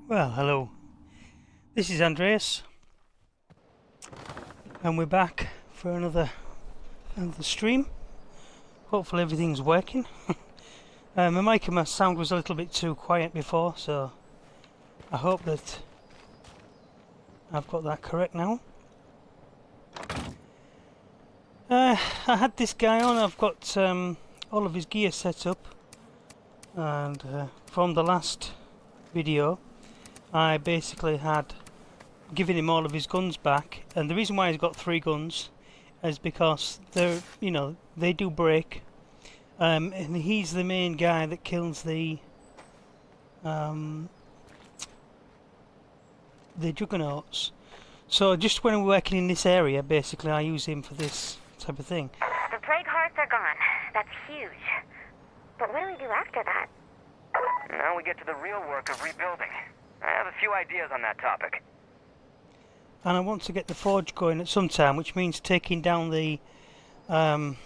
Well, hello. This is Andreas, and we're back for another stream. Hopefully everything's working. My mic and my sound was a little bit too quiet before, so I hope that I've got that correct now. I had this guy on. I've got all of his gear set up, and from the last video I basically had given him all of his guns back, and the reason why he's got 3 guns is because they're, they do break, and he's the main guy that kills the juggernauts. So just when we're working in this area, basically I use him for this type of thing. The plague hearts are gone. That's huge. But what do we do after that? Now we get to the real work of rebuilding. I have a few ideas on that topic. And I want to get the forge going at some time, which means taking down the... Has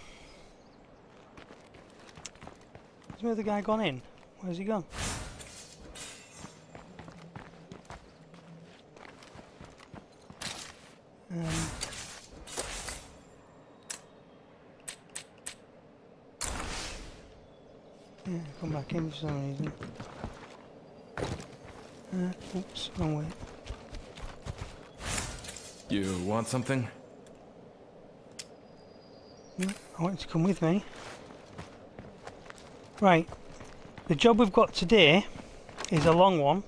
the other guy gone in? Where's he gone? Yeah, come back in for some reason. Oops, wrong way. You want something? No, I want you to come with me. Right, the job we've got today is a long one,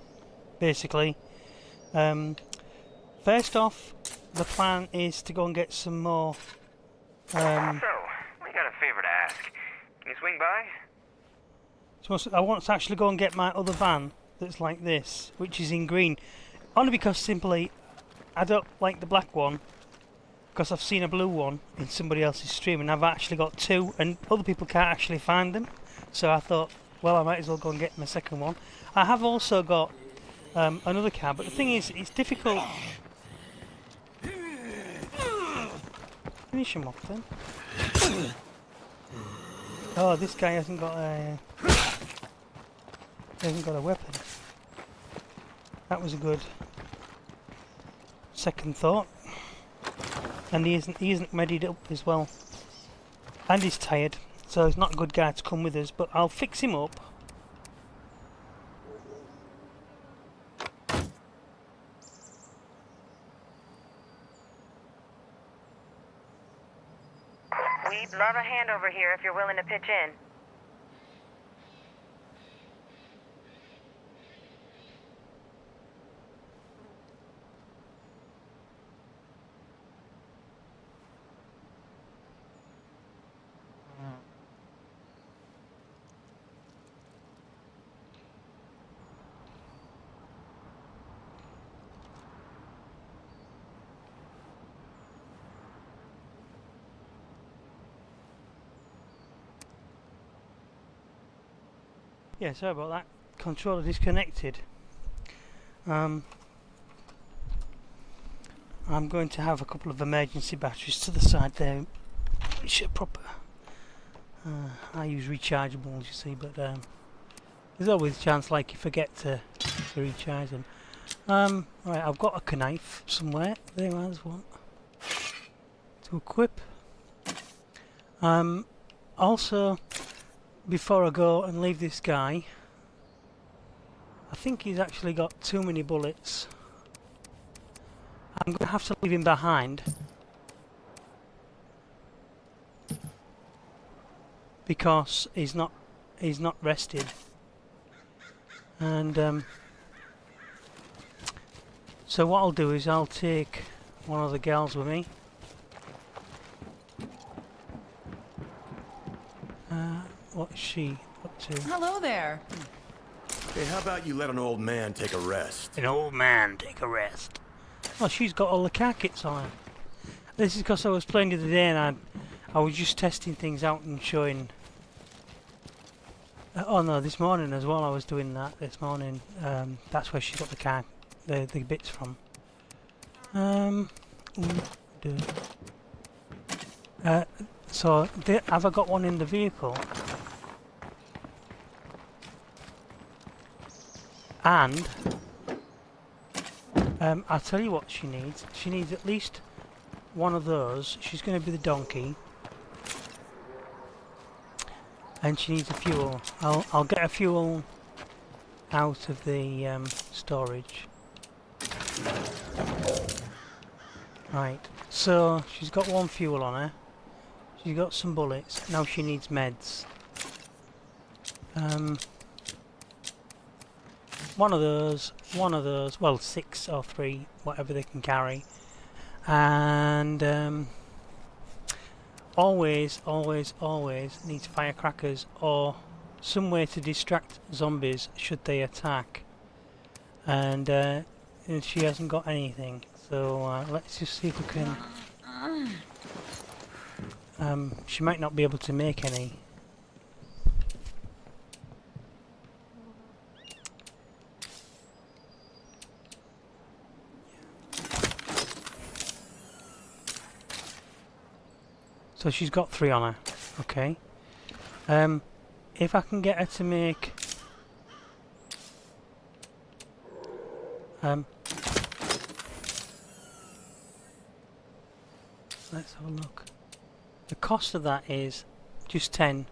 basically. First off, the plan is to go and get some more... So, we got a favor to ask. Can you swing by? So I want to actually go and get my other van that's like this, which is in green. Only because simply I don't like the black one, because I've seen a blue one in somebody else's stream and I've actually got 2 and other people can't actually find them. So I thought, well, I might as well go and get my second one. I have also got another car, but the thing is, it's difficult. Finish him off then. Oh, this guy hasn't got a... He hasn't got a weapon. That was a good second thought. And he isn't readied up as well. And he's tired, so he's not a good guy to come with us, but I'll fix him up. We'd love a hand over here if you're willing to pitch in. Yeah, sorry about that. Controller disconnected. I'm going to have a couple of emergency batteries to the side there, which are proper. I use rechargeables, you see, but there's always a chance, like, you forget to recharge them. Right, I've got a knife somewhere. There's one to equip. Also, before I go and leave this guy, I think he's actually got too many bullets. I'm going to have to leave him behind because he's not rested. And so what I'll do is I'll take one of the gals with me. What is she up to? Hello there. Hey, how about you let an old man take a rest? An old man take a rest. Oh, she's got all the car kits on her. This is because I was playing the other day and I was just testing things out and showing... oh no, this morning as well I was doing that this morning. That's where she got the bits from. So, have I got one in the vehicle? And I'll tell you what she needs. She needs at least one of those. She's going to be the donkey. And she needs a fuel. I'll get a fuel out of the storage. Right, so she's got one fuel on her. She's got some bullets. Now she needs meds. One of those, well 6 or 3, whatever they can carry. And always needs firecrackers or some way to distract zombies should they attack. And she hasn't got anything, so let's just see if we can... she might not be able to make any. So she's got 3 on her, okay. If I can get her to make... let's have a look. The cost of that is just 10.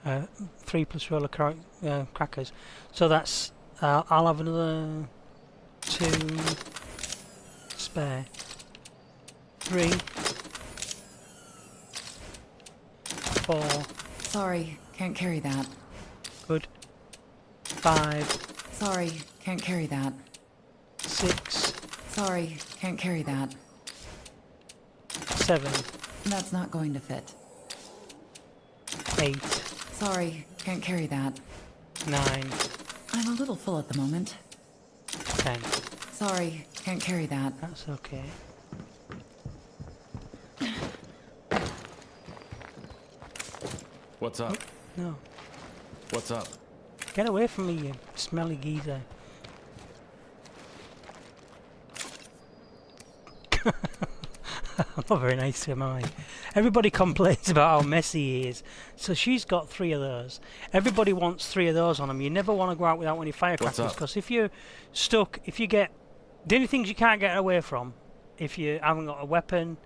3 plus roller crackers. So that's... I'll have another 2 spare. 3, 4. Sorry, can't carry that. Good. 5. Sorry, can't carry that. 6. Sorry, can't carry that. 7. That's not going to fit. 8. Sorry, can't carry that. 9. I'm a little full at the moment. 10. Sorry, can't carry that. That's okay. What's up? No. What's up? Get away from me, you smelly geezer. I'm not very nice to him, am I? Everybody complains about how messy he is. So she's got 3 of those. Everybody wants 3 of those on them. You never want to go out without any firecrackers, because if you're stuck, if you get... The only things you can't get away from, if you haven't got a weapon,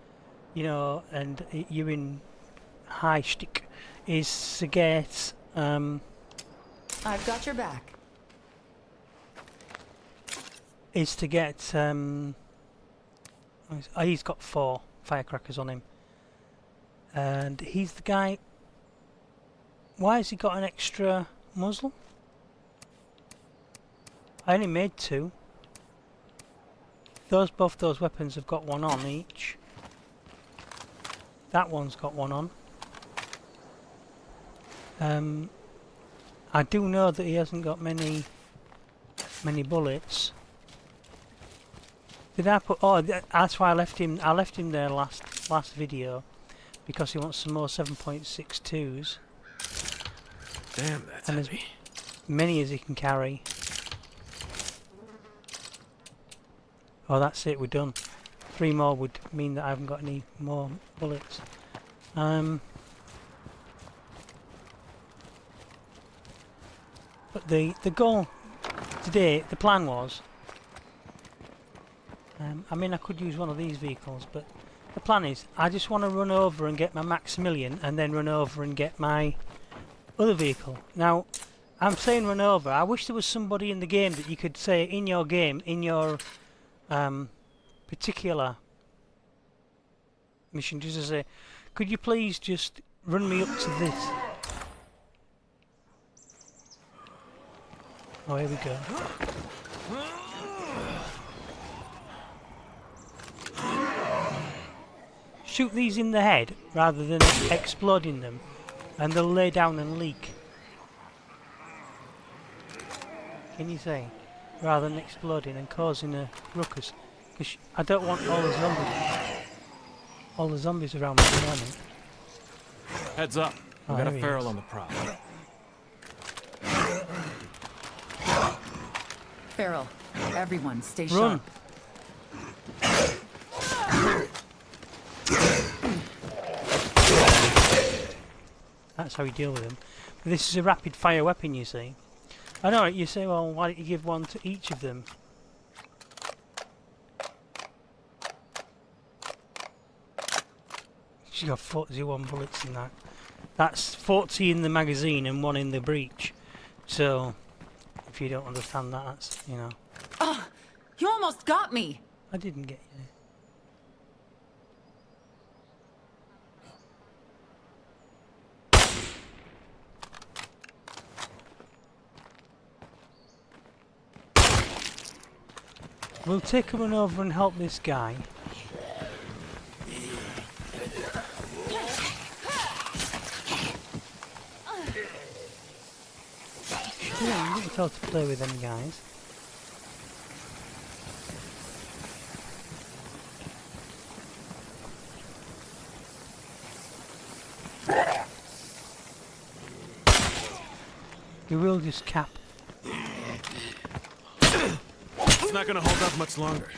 you know, and you're in high shtick, is to get... I've got your back. Is to get... he's got 4 firecrackers on him. And he's the guy... Why has he got an extra muzzle? I only made 2. Both those weapons have got 1 on each. That one's got 1 on. I do know that he hasn't got many bullets. Did I put... Oh, that's why I left him. I left him there last video because he wants some more 7.62s. Damn, that's and heavy. As many as he can carry. Oh, that's it. We're done. 3 more would mean that I haven't got any more bullets. But the goal today, the plan was... I mean, I could use one of these vehicles, but the plan is I just want to run over and get my Maximilian and then run over and get my other vehicle. Now, I'm saying run over. I wish there was somebody in the game that you could say in your game, in your particular mission, just to say, could you please just run me up to this? Oh, here we go. Shoot these in the head rather than exploding them, and they'll lay down and leak. Can you say? Rather than exploding and causing a ruckus. Because I don't want all the zombies around me at the moment. Heads up. We Oh, got a there he feral is. on the prowl. Feral, everyone, stay Run! sharp. That's how you deal with them. But this is a rapid fire weapon, you see. I know, you say, well, why don't you give one to each of them? She's got 41 bullets in that. That's 40 in the magazine and 1 in the breech. So, if you don't understand that, that's, you know. Oh, you almost got me. I didn't get you. We'll take him over and help this guy. Yeah, you can tell to play with them guys. You will just cap. It's not gonna hold up much longer.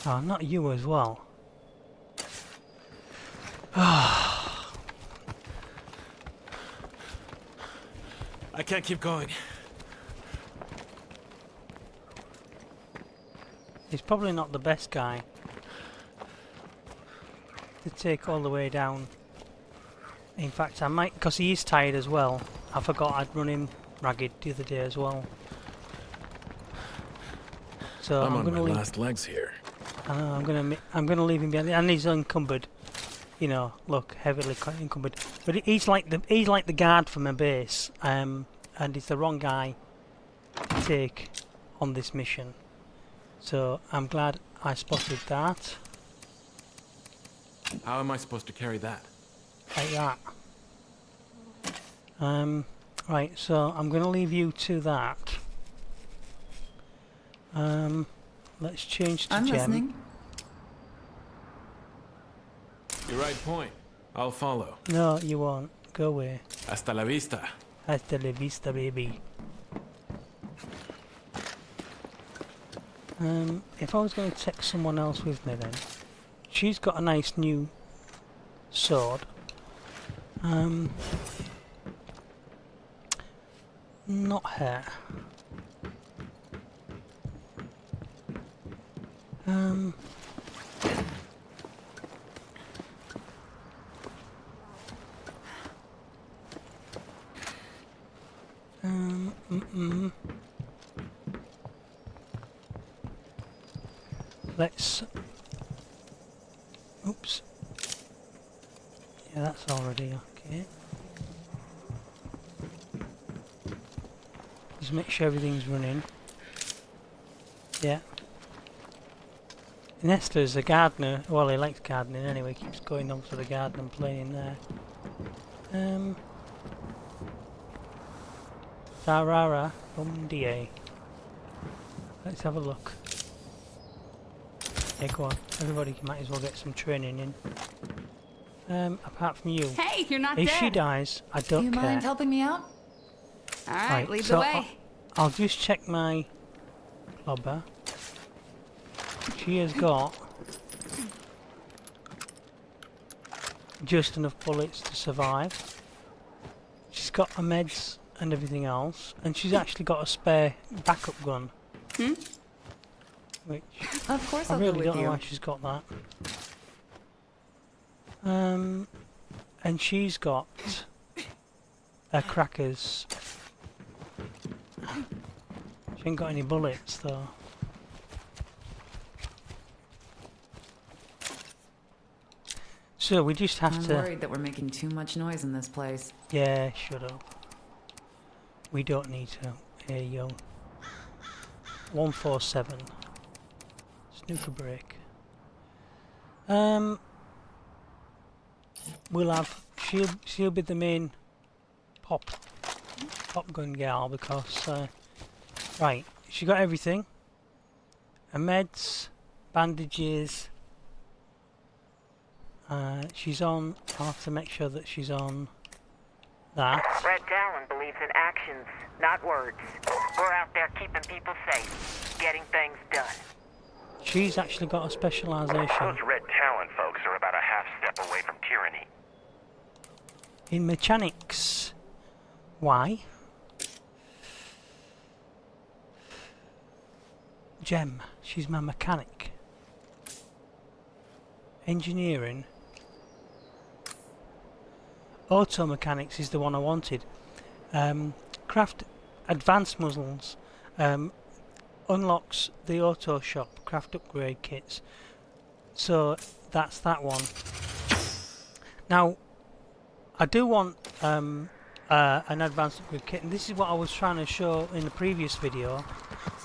Oh, not you as well. I can't keep going. He's probably not the best guy to take all the way down. In fact, I might, because he is tired as well. I forgot I'd run him ragged the other day as well. So I'm I'm on gonna my leave. last legs here. I'm gonna leave him behind, and he's unencumbered. You know, look, heavily encumbered. But he's like the guard from a base, and he's the wrong guy to take on this mission. So I'm glad I spotted that. How am I supposed to carry that? Like that. Right, so I'm going to leave you to that. Let's change to I'm Gem. listening. You're right point. I'll follow. No, you won't. Go away. Hasta la vista. Hasta la vista, baby. If I was going to take someone else with me then. She's got a nice new sword. Not her. Let's. Oops. Yeah, that's already okay. Just make sure everything's running. Yeah. Nestor's a gardener. Well, he likes gardening anyway. Keeps going on to the garden and playing there. Tarara from DA. Let's have a look. Yeah, go on. Everybody might as well get some training in. Apart from you. Hey, you're not If dead. she dies, I Do don't you care. mind helping me out? All right, Right, lead so the way. I'll just check my clobber. She has got just enough bullets to survive. She's got her meds and everything else, and she's actually got a spare backup gun. Which Of course I I'll go really with don't know you. why she's got that. And she's got her crackers. She ain't got any bullets though. So we just have I'm to. worried that we're making too much noise in this place. Yeah, shut up. We don't need to. Here you go. 147. Snooker break. We'll have. She'll be the main pop gun gal because. Right, she got everything. Her meds, bandages. She's on. I'll have to make sure that she's on that. Red Talon believes in actions, not words. We're out there keeping people safe, getting things done. She's actually got a specialisation Those Red Talon folks are about a half step away from tyranny. in mechanics. Why? Gem. She's my mechanic. Engineering. auto mechanics is the one I wanted. Craft advanced muzzles. Unlocks the auto shop. Craft upgrade kits. So that's that one. Now, I do want an advanced upgrade kit, and this is what I was trying to show in the previous video,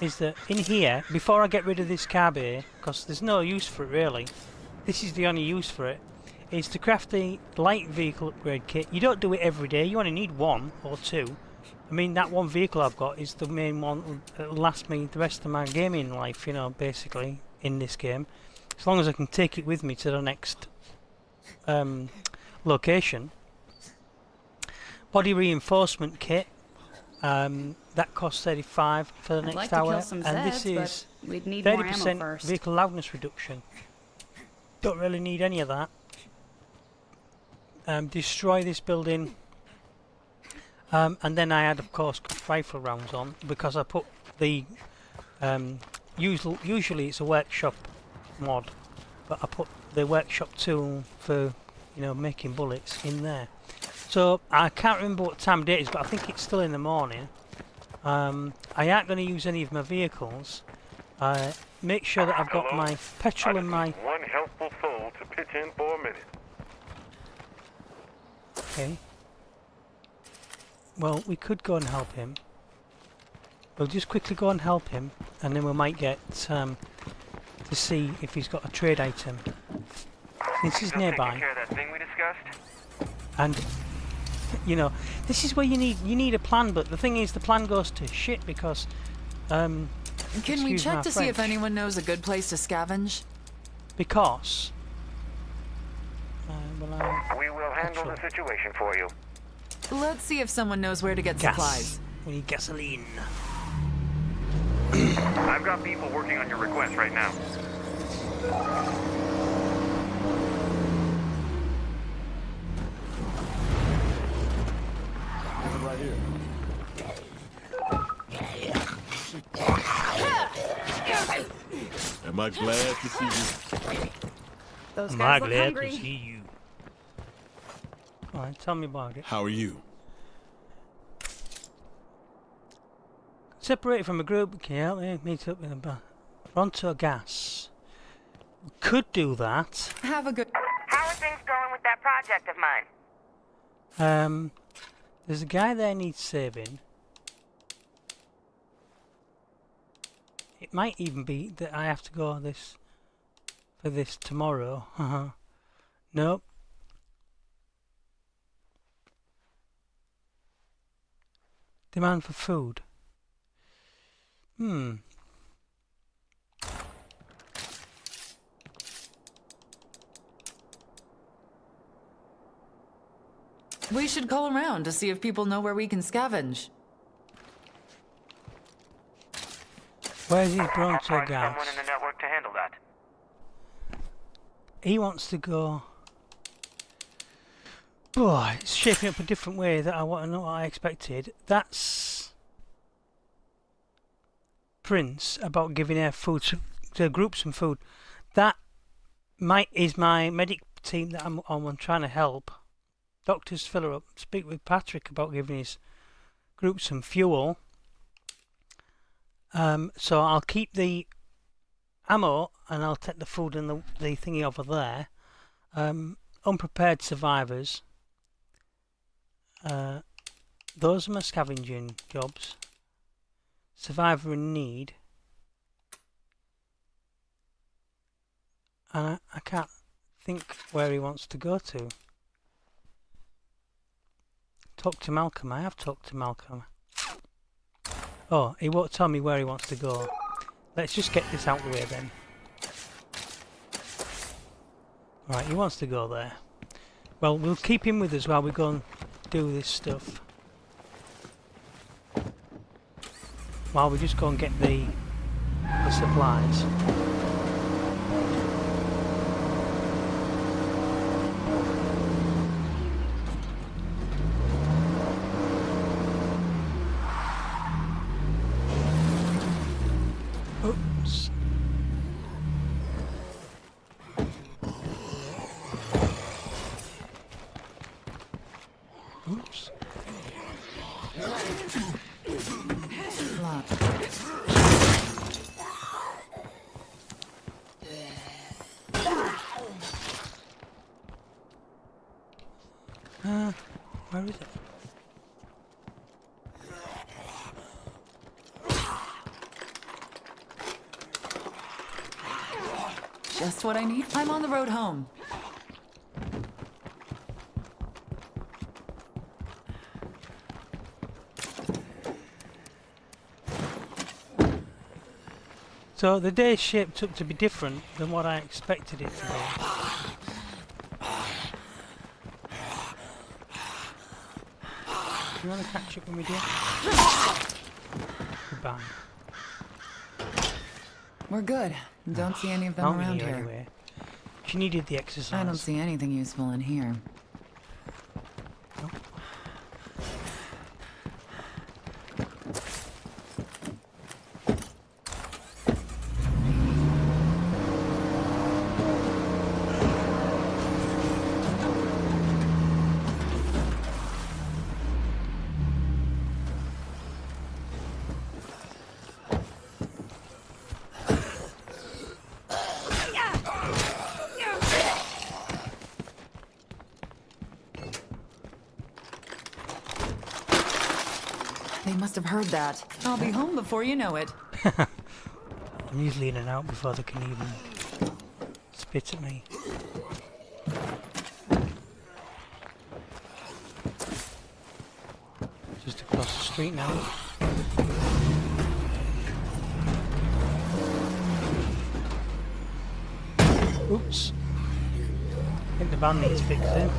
is that in here, before I get rid of this car bay, because there's no use for it really, this is the only use for it, is to craft the light vehicle upgrade kit. You don't do it every day, you only need one or two. I mean, that one vehicle I've got is the main one that'll last me the rest of my gaming life, you know, basically, in this game. As long as I can take it with me to the next location. Body reinforcement kit, that costs 35 for the next like to hour, kill some and this Zeds, is but we'd need more ammo 30% first. vehicle loudness reduction. Don't really need any of that. Destroy this building, and then I add, of course, rifle rounds on, because I put the usually it's a workshop mod, but I put the workshop tool for, you know, making bullets in there. So I can't remember what time of day it is, but I think it's still in the morning. I aren't going to use any of my vehicles. Make sure that I've got my petrol and my... One helpful soul to pitch in for a minute. Okay. Well, we could go and help him. We'll just quickly go and help him, and then we might get to see if he's got a trade item. This is nearby. Care of that thing we discussed? And you know, this is where you need a plan, but the thing is, the plan goes to shit because Can we excuse check my to see if French. anyone knows a good place to scavenge? Because We will handle the situation for you. Let's see if someone knows where to get gas. supplies. We need gasoline. I've got people working on your request right now. Right here. Am I glad to see you? Those I'm guys look glad hungry. to see you. Alright, tell me about it. How are you? Separated from a group, can you help me meet up with a Ronto gas. We could do that. Have a good... How are things going with that project of mine? There's a guy there needs saving. It might even be that I have to go for this tomorrow. Nope. Demand for food. We should call around to see if people know where we can scavenge. Where's his I'll Bronto find gas? someone in the network to handle that. He wants to go. Oh, it's shaping up a different way that I want to know what I expected. That's Prince about giving her food to group some food. That is my medic team that I'm trying to help. Doctors fill her up. Speak with Patrick about giving his group some fuel. So I'll keep the ammo and I'll take the food and the thingy over there. Unprepared survivors. Those are my scavenging jobs. Survivor in need. And I can't think where he wants to go to. Talk to Malcolm. I have talked to Malcolm. Oh, he won't tell me where he wants to go. Let's just get this out of the way then. Right, he wants to go there. Well, we'll keep him with us while we go and do this stuff. While we just go and get the supplies. Oops. Locked. Where is it? Just what I need. I'm on the road home. So the day shaped up to be different than what I expected it to be. Do you want to catch up with me, dear? Goodbye. We're good. Don't see any of them Aren't around you here. anyway? She needed the exercise. I don't see anything useful in here. They must have heard that. I'll be home before you know it. I'm usually in and out before they can even spit at me. Just across the street now. Oops. I think the van needs fixing.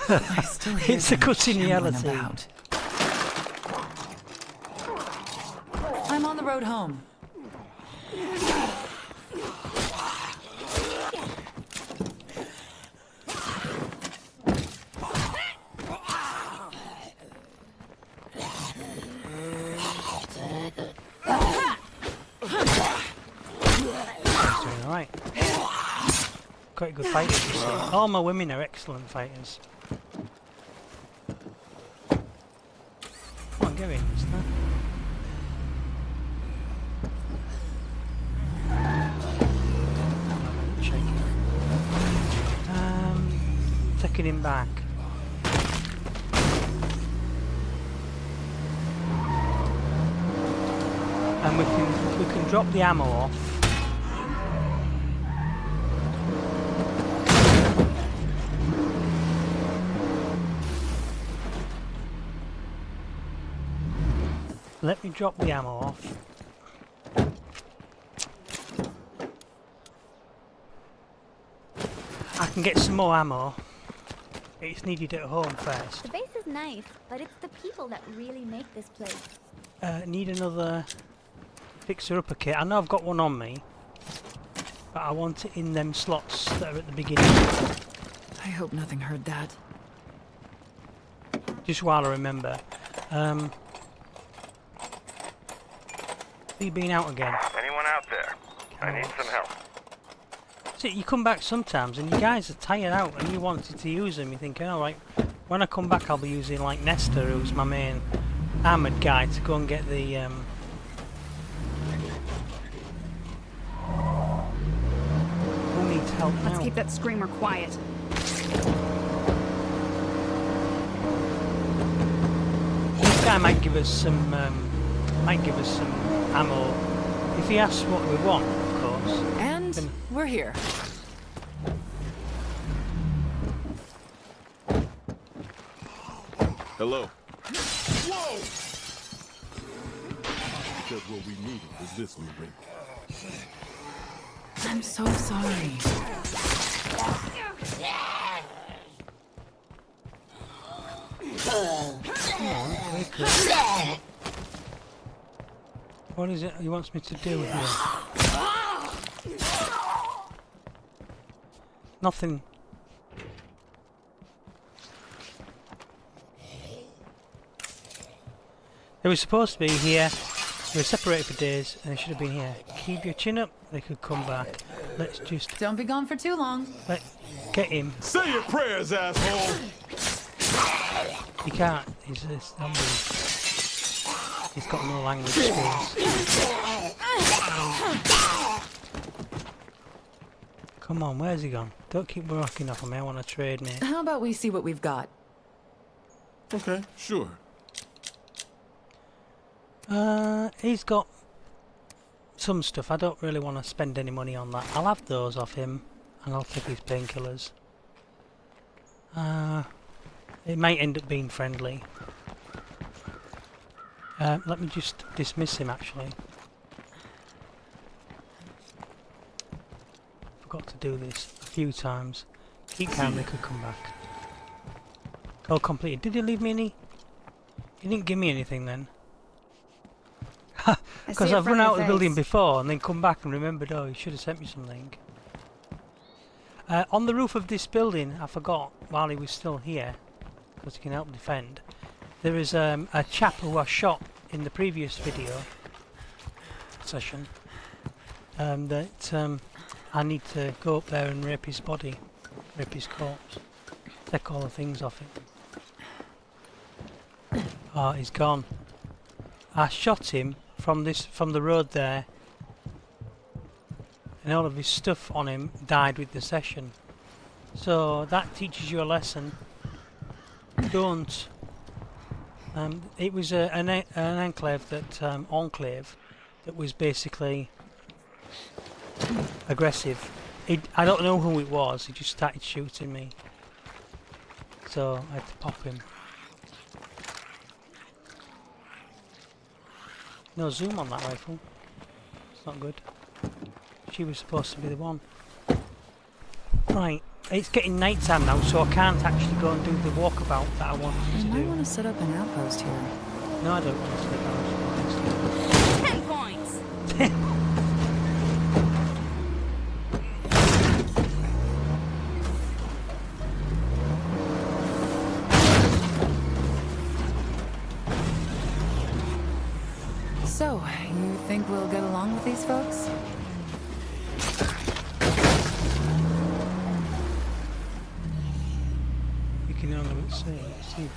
I still hear It's a them cut in shambling reality. about. I'm on the road home. Alright. Quite good fighters, you see. All my women are excellent fighters. Come on, get in, mister. Taking him back. And we can drop the ammo off. Let me drop the ammo off. I can get some more ammo. It's needed at home first. The base is nice, but it's the people that really make this place. Need another fixer-upper kit. I know I've got one on me, but I want it in them slots that are at the beginning. I hope nothing heard that. Just while I remember. You been out again? Anyone out there? I need some help. See, you come back sometimes and you guys are tired out and you wanted to use them. You're thinking, alright, when I come back I'll be using like Nestor, who's my main armoured guy, to go and get the who needs help now? Let's keep that screamer quiet. This guy might give us some ammo if he asks what we want, of course. And we're here. Hello. Whoa! Because what we needed was this new ring. I'm so sorry. What is it he wants me to do with you? Nothing. They were supposed to be here. They were separated for days, and they should have been here. Keep your chin up. They could come back. Let's just Don't be gone for too long. get him. Say your prayers, asshole! He can't. He's this number. He's got no language skills. Come on, where's he gone? Don't keep walking off on me. I want to trade, mate. How about we see what we've got? Okay, sure. He's got some stuff. I don't really want to spend any money on that. I'll have those off him, and I'll take his painkillers. It might end up being friendly. Let me just dismiss him, actually. Forgot to do this a few times. Keep calm, they could come back. All completed. Did he leave me any? He didn't give me anything then. Because I've run out of the building before and then come back and remembered, oh, he should have sent me something. On the roof of this building, I forgot, while he was still here, because he can help defend, there is a chap who I shot in the previous video session. That I need to go up there and rape his body, rape his corpse, take all the things off him. Oh, he's gone. I shot him from the road there, and all of his stuff on him died with the session. So that teaches you a lesson. Don't. It was an enclave that enclave that was basically aggressive. I don't know who it was. He just started shooting me, so I had to pop him. No zoom on that rifle. It's not good. She was supposed to be the one. Right, it's getting night time now, so I can't actually go and do the walkabout that I wanted to You do. might want to set up an outpost here. No, I don't want to sleep out. 10 points! So, you think we'll get along with these folks? You can only see if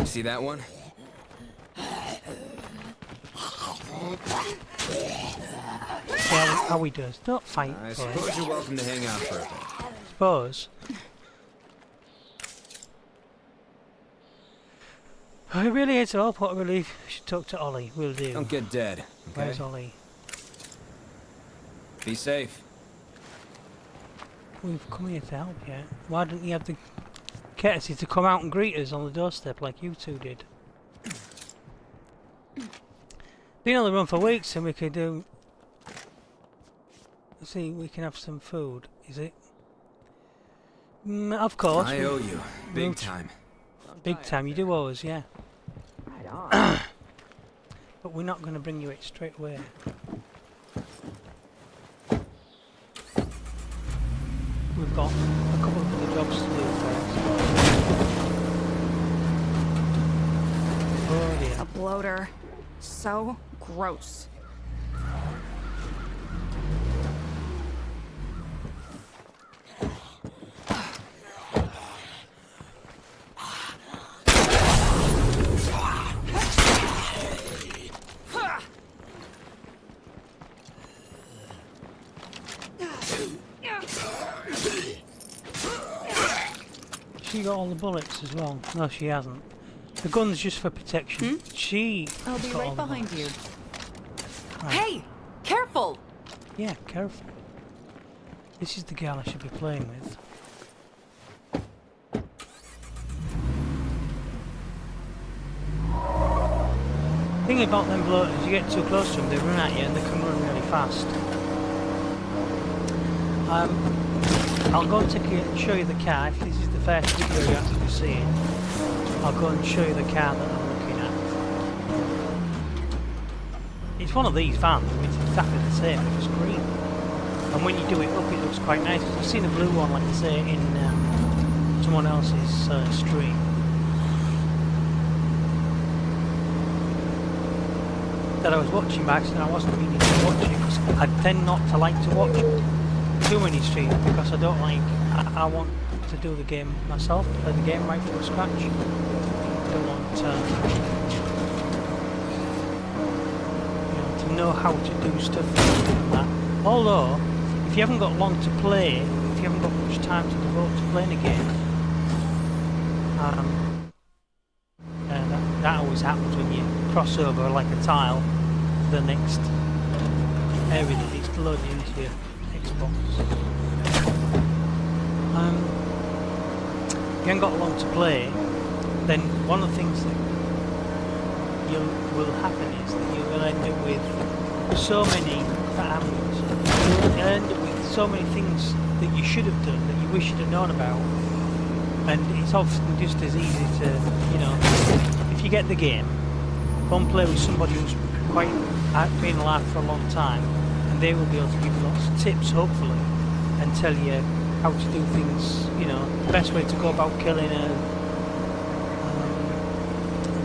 it See that one? does. See how he does. Don't fight I for it. suppose you're welcome to hang out for a bit. Suppose. I really hate it all. What a relief. I should talk to Ollie. Will do. Don't get dead, okay? Where's Ollie? Be safe. We've come here to help you. Why didn't you have the courtesy to come out and greet us on the doorstep like you two did? Been on the run for weeks and we could do... Let's see, we can have some food. Is it? Of course. I owe you. Big time. Big time. You do owe us, yeah. Right on. But we're not going to bring you it straight away. We've got a couple of other jobs to do first. Oh dear. A bloater. So gross. She got all the bullets as well. No, she hasn't. The gun's just for protection. She. I'll be got all right the behind you. bullets. Right. Hey! Careful! Yeah, careful. This is the girl I should be playing with. The thing about them bloaters, you get too close to them, they run at you and they can run really fast. I'll go and take you and show you the car. If this is the first video you're actually seeing, I'll go and show you the car that I'm looking at. It's one of these vans, I mean, it's exactly the same, it's green. And when you do it up, it looks quite nice. I've seen a blue one, like I say, in someone else's stream. that I was watching by accident. I wasn't meaning to watch it because I tend not to like to watch too many streams because I don't like. I want to do the game myself, play the game right from scratch. I don't want to know how to do stuff like that. Although, if you haven't got long to play, if you haven't got much time to devote to playing a game, that always happens when you cross over like a tile to the next area that needs to load into your Xbox. If you haven't got long to play, then one of the things that will happen is that you will end up with so many families. You'll end up with so many things that you should have done, that you wish you'd have known about. And it's often just as easy to, you know, if you get the game, go and play with somebody who's quite been alive for a long time, and they will be able to give you lots of tips, hopefully, and tell you how to do things, you know, the best way to go about killing a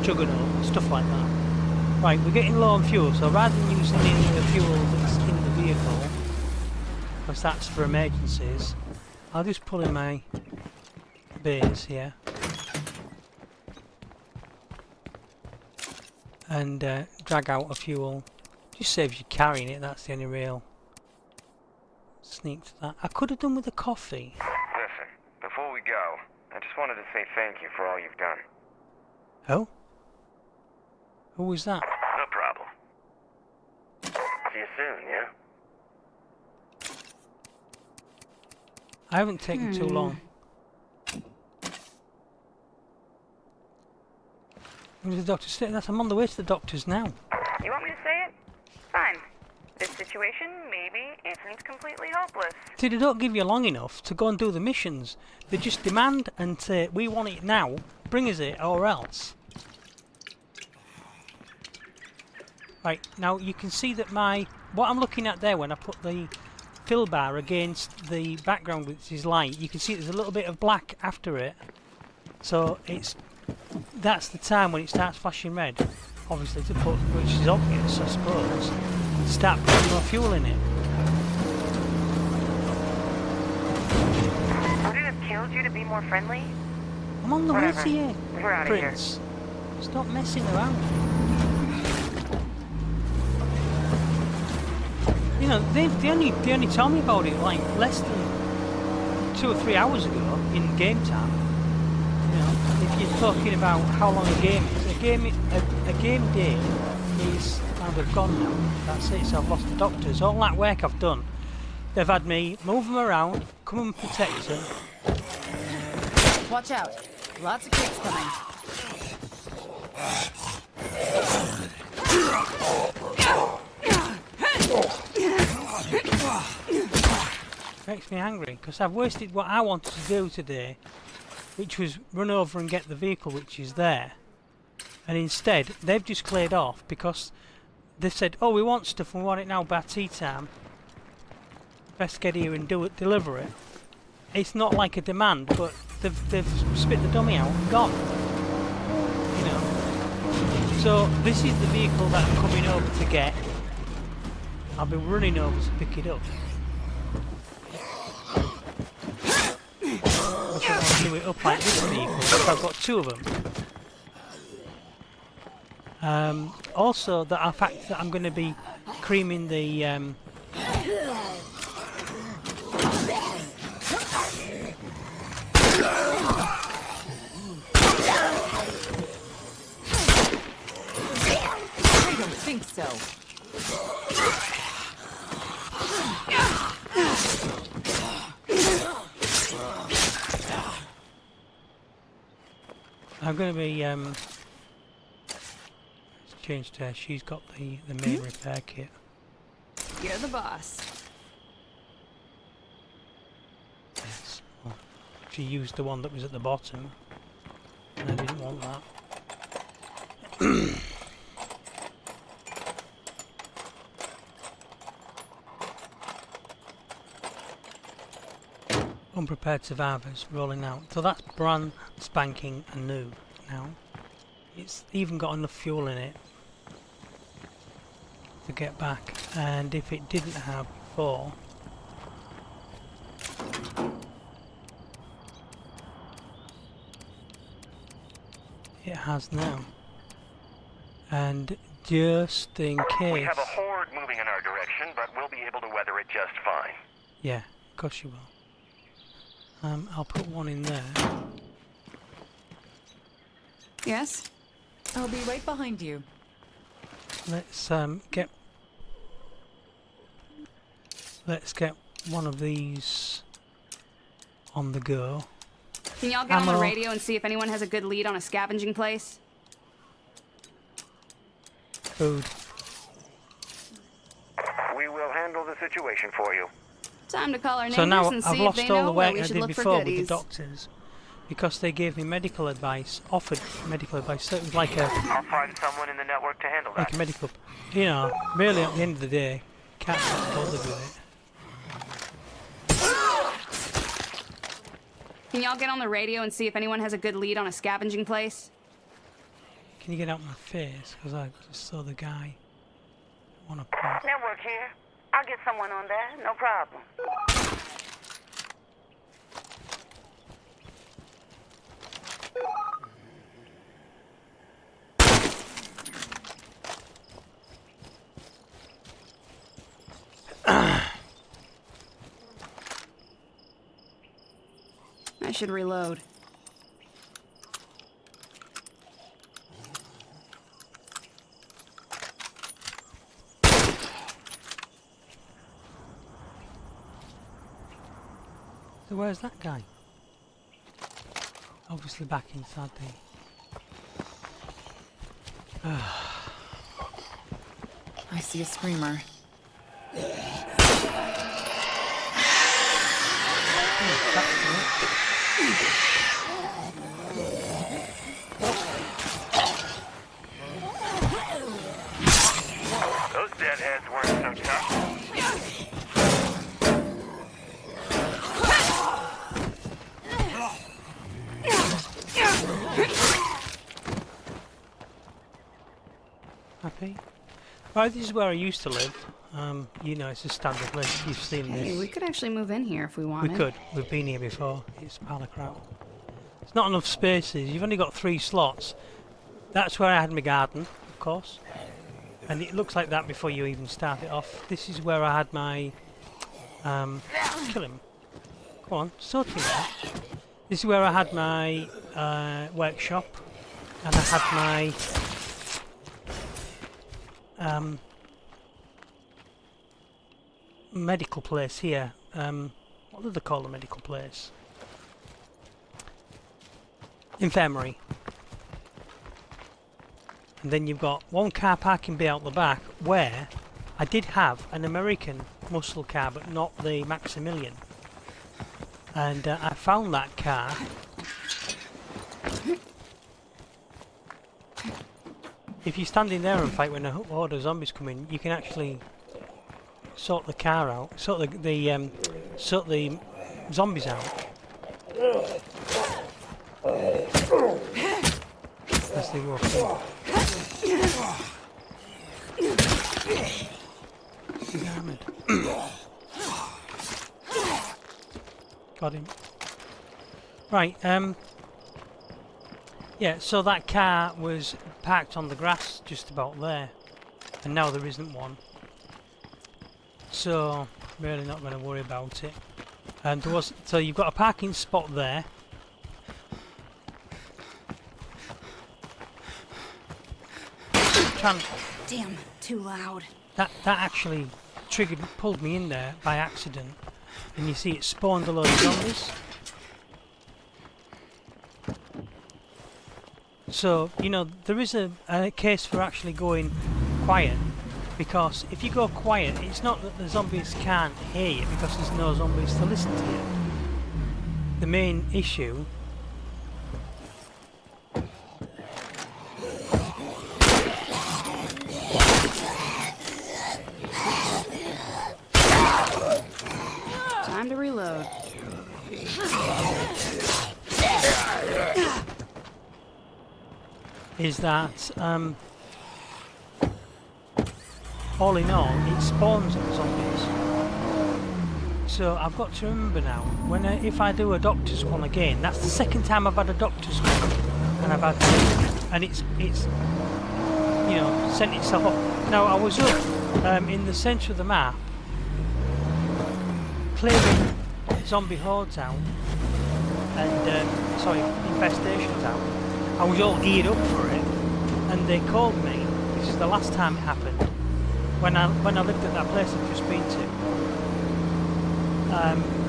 juggernaut, stuff like that. Right, we're getting low on fuel, so rather than using any of the fuel that's in the vehicle, because that's for emergencies, I'll just pull in my base here and drag out a fuel. Just saves you carrying it, that's the only real sneak to that. I could have done with a coffee. Listen, before we go, I just wanted to say thank you for all you've done. Oh? Who was that? No problem. See you soon, yeah? I haven't taken too long. Where's the doctor sitting? I'm on the way to the doctor's now. You want me to say it? Fine. This situation maybe isn't completely hopeless. See, they don't give you long enough to go and do the missions. They just demand and say, we want it now, bring us it, or else. Right, now you can see that what I'm looking at there when I put the fill bar against the background which is light, you can see there's a little bit of black after it. So that's the time when it starts flashing red, obviously, to put, which is obvious I suppose, start putting more fuel in it. Would it have killed you to be more friendly? I'm on the way Whatever. to you, We're out of here. Prince. Stop messing around. You know, they only told me about it like less than 2 or 3 hours ago in game time. You know, if you're talking about how long a game is, a game day is kind of gone now. That's it. So I've lost the doctors. All that work I've done, they've had me move them around, come and protect them. Watch out. Lots of kids coming. Makes me angry because I've wasted what I wanted to do today, which was run over and get the vehicle which is there, and instead they've just cleared off because they've said, oh, we want stuff and we want it now by tea time, best get here and deliver it. It's not like a demand, but they've spit the dummy out and gone, you know. So this is the vehicle that I'm coming over to get. I'll be running over to pick it up. I want to do it up like this vehicle because I've got 2 of them. Also, the fact that I'm going to be creaming the I don't think so. I'm going to be let's change to her. She's got the main repair kit. You're the boss. Yes. Well, she used the one that was at the bottom, and I didn't want that. Unprepared survivors rolling out. So that's brand spanking and new now. It's even got enough fuel in it. to get back, and if it didn't have 4, it has now. And just in case... We have a horde moving in our direction, but we'll be able to weather it just fine. Yeah, of course you will. I'll put one in there. Yes? I'll be right behind you. Let's get one of these on the go. Can y'all get on the Ammo. radio and see if anyone has a good lead on a scavenging place? Food. We will handle the situation for you. Time to call our So neighbors now and I've see if lost they all know the where work we I should did look for before with the goodies. doctors, because they gave me medical advice, offered medical advice. So it was like I'll find someone in the network to handle that. a medical. You know, really at the end of the day, can't be bothered with it. Can y'all get on the radio and see if anyone has a good lead on a scavenging place? Can you get out my face? Because I just saw the guy. Want to pop. Network here. I'll get someone on there, no problem. I should reload. So where's that guy? Obviously back inside the... I see a screamer. Those deadheads weren't so tough. Happy? Right, this is where I used to live. You know, it's a standard place. You've seen Hey, we this. could actually move in here if we We wanted. could. We've been here before. It's a pile of crap. It's not enough spaces. You've only got 3 slots. That's where I had my garden, of course. And it looks like that before you even start it off. This is where I had my... kill him. Go on, sort him out. This is where I had my workshop. And I had my... medical place here. What do they call the medical place? Infirmary. And then you've got one car parking bay out the back where I did have an American muscle car but not the Maximilian. And I found that car. If you stand in there and fight when a horde of zombies come in, you can actually sort the car out, sort the zombies out. As they walk in. He's armoured. Got him. Right, yeah, so that car was parked on the grass just about there, and now there isn't one. So, really not going to worry about it. And there was, so you've got a parking spot there. Damn, too loud. That actually pulled me in there by accident. And you see it spawned a load of zombies. So, you know, there is a case for actually going quiet. Because if you go quiet, it's not that the zombies can't hear you because there's no zombies to listen to you. The main issue Time to reload. is that all in all, it spawns zombies. So I've got to remember now, if I do a doctor's one again, that's the second time I've had a doctor's one, and I've had and it's you know, sent itself off. Now I was up in the centre of the map, clearing zombie hordes out, and sorry, infestations out. I was all geared up for it, and they called me. This is the last time it happened. When I lived at that place I've just been to.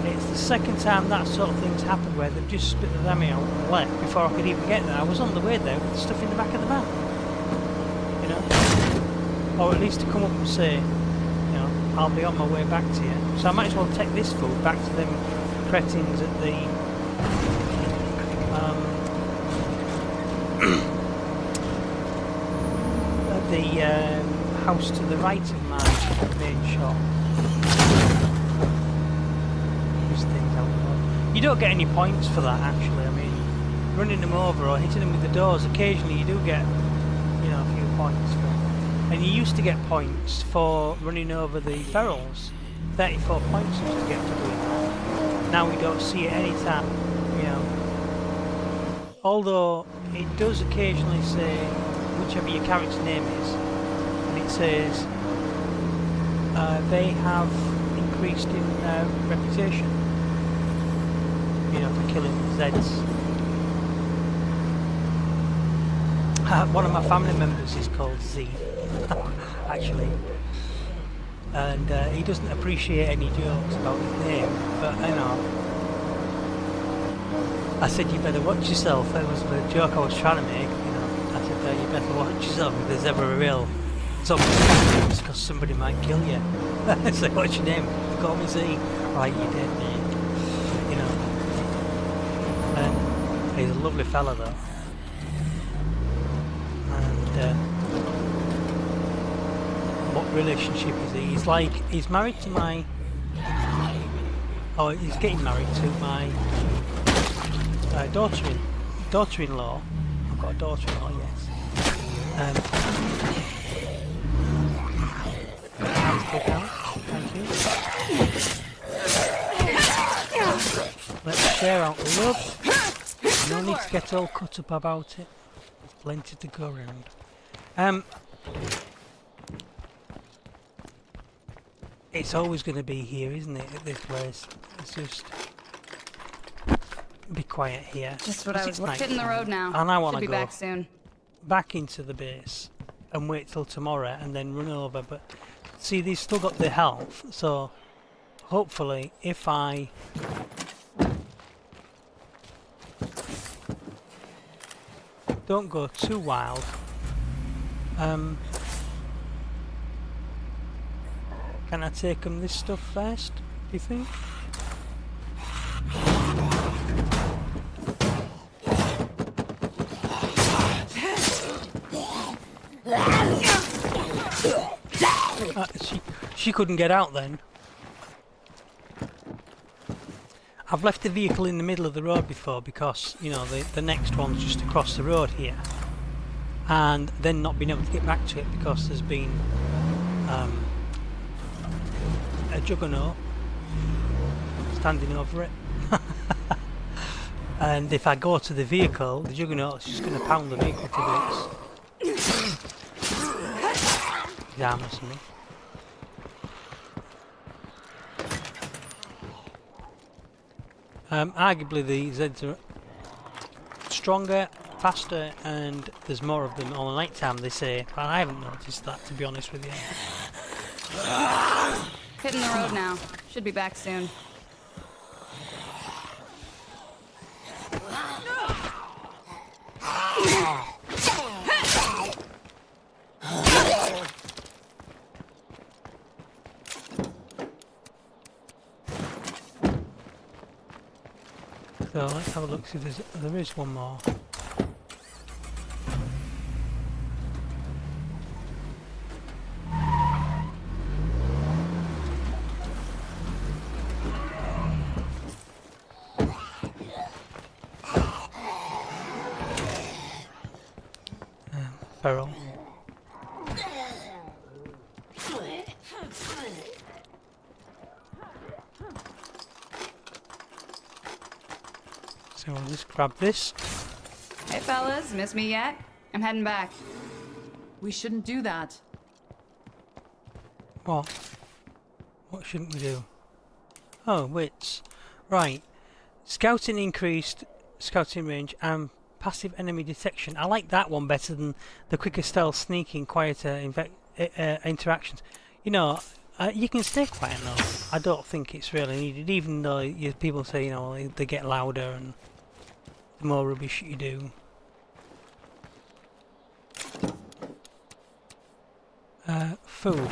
It's the second time that sort of thing's happened where they've just spit the dummy out and left before I could even get there. I was on the way there with the stuff in the back of the van. You know? Or at least to come up and say, you know, I'll be on my way back to you. So I might as well take this food back to them cretins at the house to the right of my main shop. You don't get any points for that, actually. I mean, running them over or hitting them with the doors, occasionally you do get, you know, a few points for it. And you used to get points for running over the ferals. 34 points you used to get for doing that. Now we don't see it any time, you know. Although it does occasionally say whichever your character's name is, and it says they have increased in reputation. You know, for killing Zeds. One of my family members is called Z, actually, and he doesn't appreciate any jokes about his name. But you know, I said you better watch yourself. That was the joke I was trying to make. You know, I said you better watch yourself if there's ever a real zombie because somebody might kill you. I said, what's your name? They call me Z. Right, you dead man. You know. He's a lovely fella though, and what relationship is he? He's married to my, he's getting married to my daughter-in-law. I've got a daughter-in-law, yes. Thank you. Let's share out the love. No need to get all cut up about it. There's plenty to go around. It's always going to be here, isn't it? At this place. It's just be quiet here. Just what I was hitting the road now. And I want to be go back soon. Back into the base and wait till tomorrow and then run over. But see, they've still got the health, so hopefully, if I don't go too wild. Can I take them this stuff first, do you think? She couldn't get out then. I've left the vehicle in the middle of the road before because, you know, the next one's just across the road here. And then not being able to get back to it because there's been a juggernaut standing over it. And if I go to the vehicle, the juggernaut's just going to pound the vehicle to bits. He's harmless me. Arguably the Zeds are stronger, faster, and there's more of them on the night time, they say. But I haven't noticed that, to be honest with you. Hitting the road now. Should be back soon. So let's have a look, see if there is one more. Feral. I'll just grab this. Hey fellas, miss me yet? I'm heading back. We shouldn't do that. What? What shouldn't we do? Oh, wits. Right. Scouting increased, scouting range, and passive enemy detection. I like that one better than the quicker stealth, sneaking, quieter interactions. You know, you can stay quiet now. I don't think it's really needed, even though people say, you know, they get louder and the more rubbish you do. Food.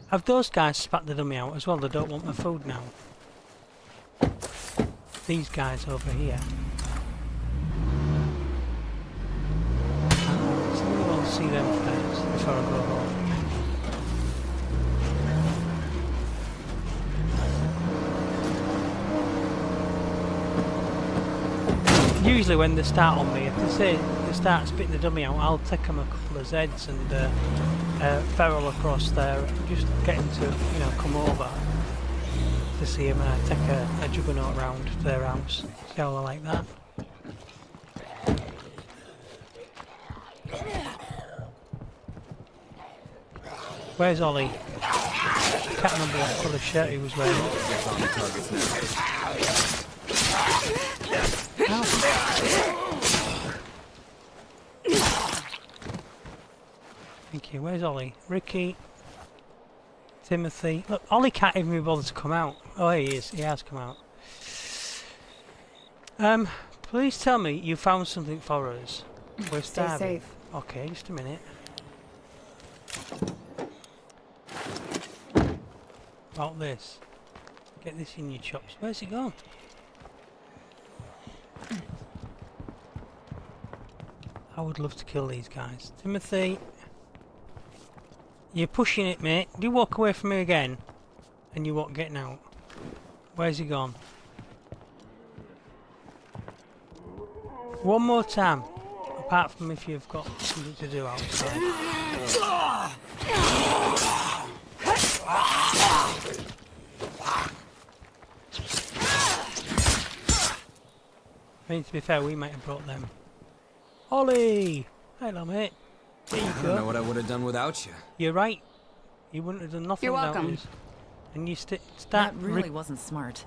Have those guys spat the dummy out as well? They don't want my food now. These guys over here. So we'll see them first before I go home. Usually when they start on me, if they say they start spitting the dummy out, I'll take them a couple of Zeds and feral across there, just get them to, you know, come over to see him take a juggernaut round to their house. See how I like that? Where's Ollie? I can't remember what colour shirt he was wearing. Thank you. Where's Ollie? Ricky. Timothy. Look, Ollie can't even be bothered to come out. Oh, he is. He has come out. Please tell me you found something for us. We're starving. Stay safe. Okay, just a minute. About this. Get this in your chops. Where's it gone? I would love to kill these guys. Timothy. You're pushing it, mate. You walk away from me again, and you won't get out. Where's he gone? One more time. Apart from if you've got something to do outside. I mean, to be fair, we might have brought them. Ollie! Hello, mate. There you go. I don't know what I would have done without you. You're right. You wouldn't have done nothing You're without welcome. us. And you start... That really wasn't smart.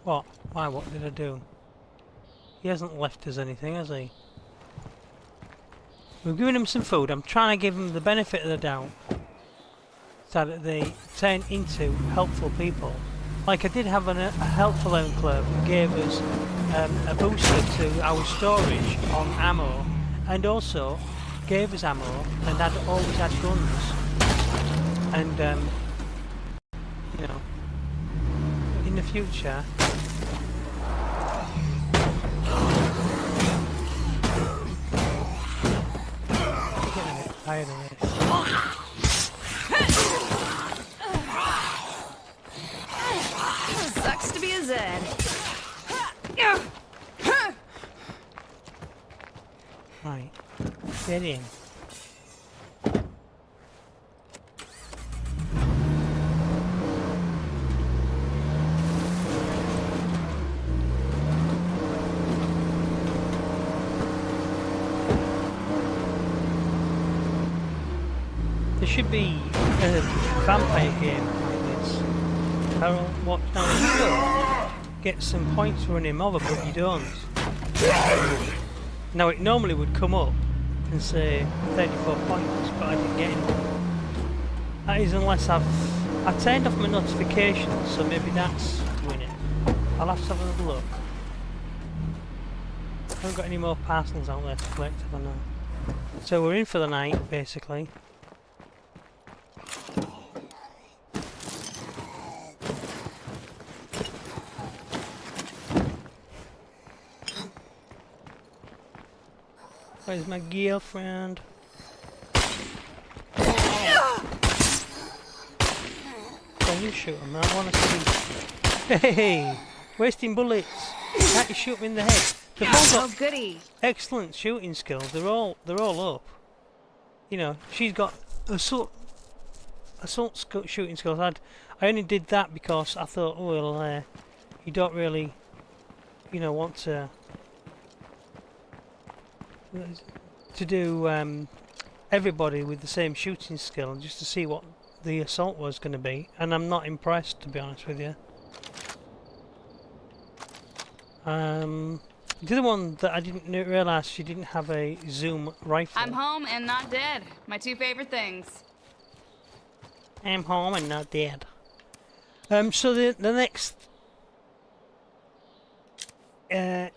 What? Why? What did I do? He hasn't left us anything, has he? We've given him some food. I'm trying to give him the benefit of the doubt. So that they turn into helpful people. Like I did have a helpful enclave that gave us a booster to our storage on ammo. And also gave us ammo and had always had guns. And, you know, in the future... Tired of this. Sucks to be a Zed. Right, get in. There should be a vampire game like this. Carol, watch now. You should get some points for running him over, but you don't. Now it normally would come up and say 34 points, but I didn't get any. That is unless I turned off my notifications, so maybe that's doing it. I'll have to have another look. I haven't got any more parcels out there to collect, have I now? So we're in for the night, basically. Where's my girlfriend? Can you shoot him? I want to see. Hey, wasting bullets. Can't you shoot me in the head? They've all got goody. excellent shooting skills. They're all up. You know, she's got assault shooting skills. I only did that because I thought, oh well, you don't really you know, want to do everybody with the same shooting skill, just to see what the assault was going to be, and I'm not impressed, to be honest with you. The other one that I didn't realise she didn't have a zoom rifle. I'm home and not dead. My two favorite things. I'm home and not dead. So the next thing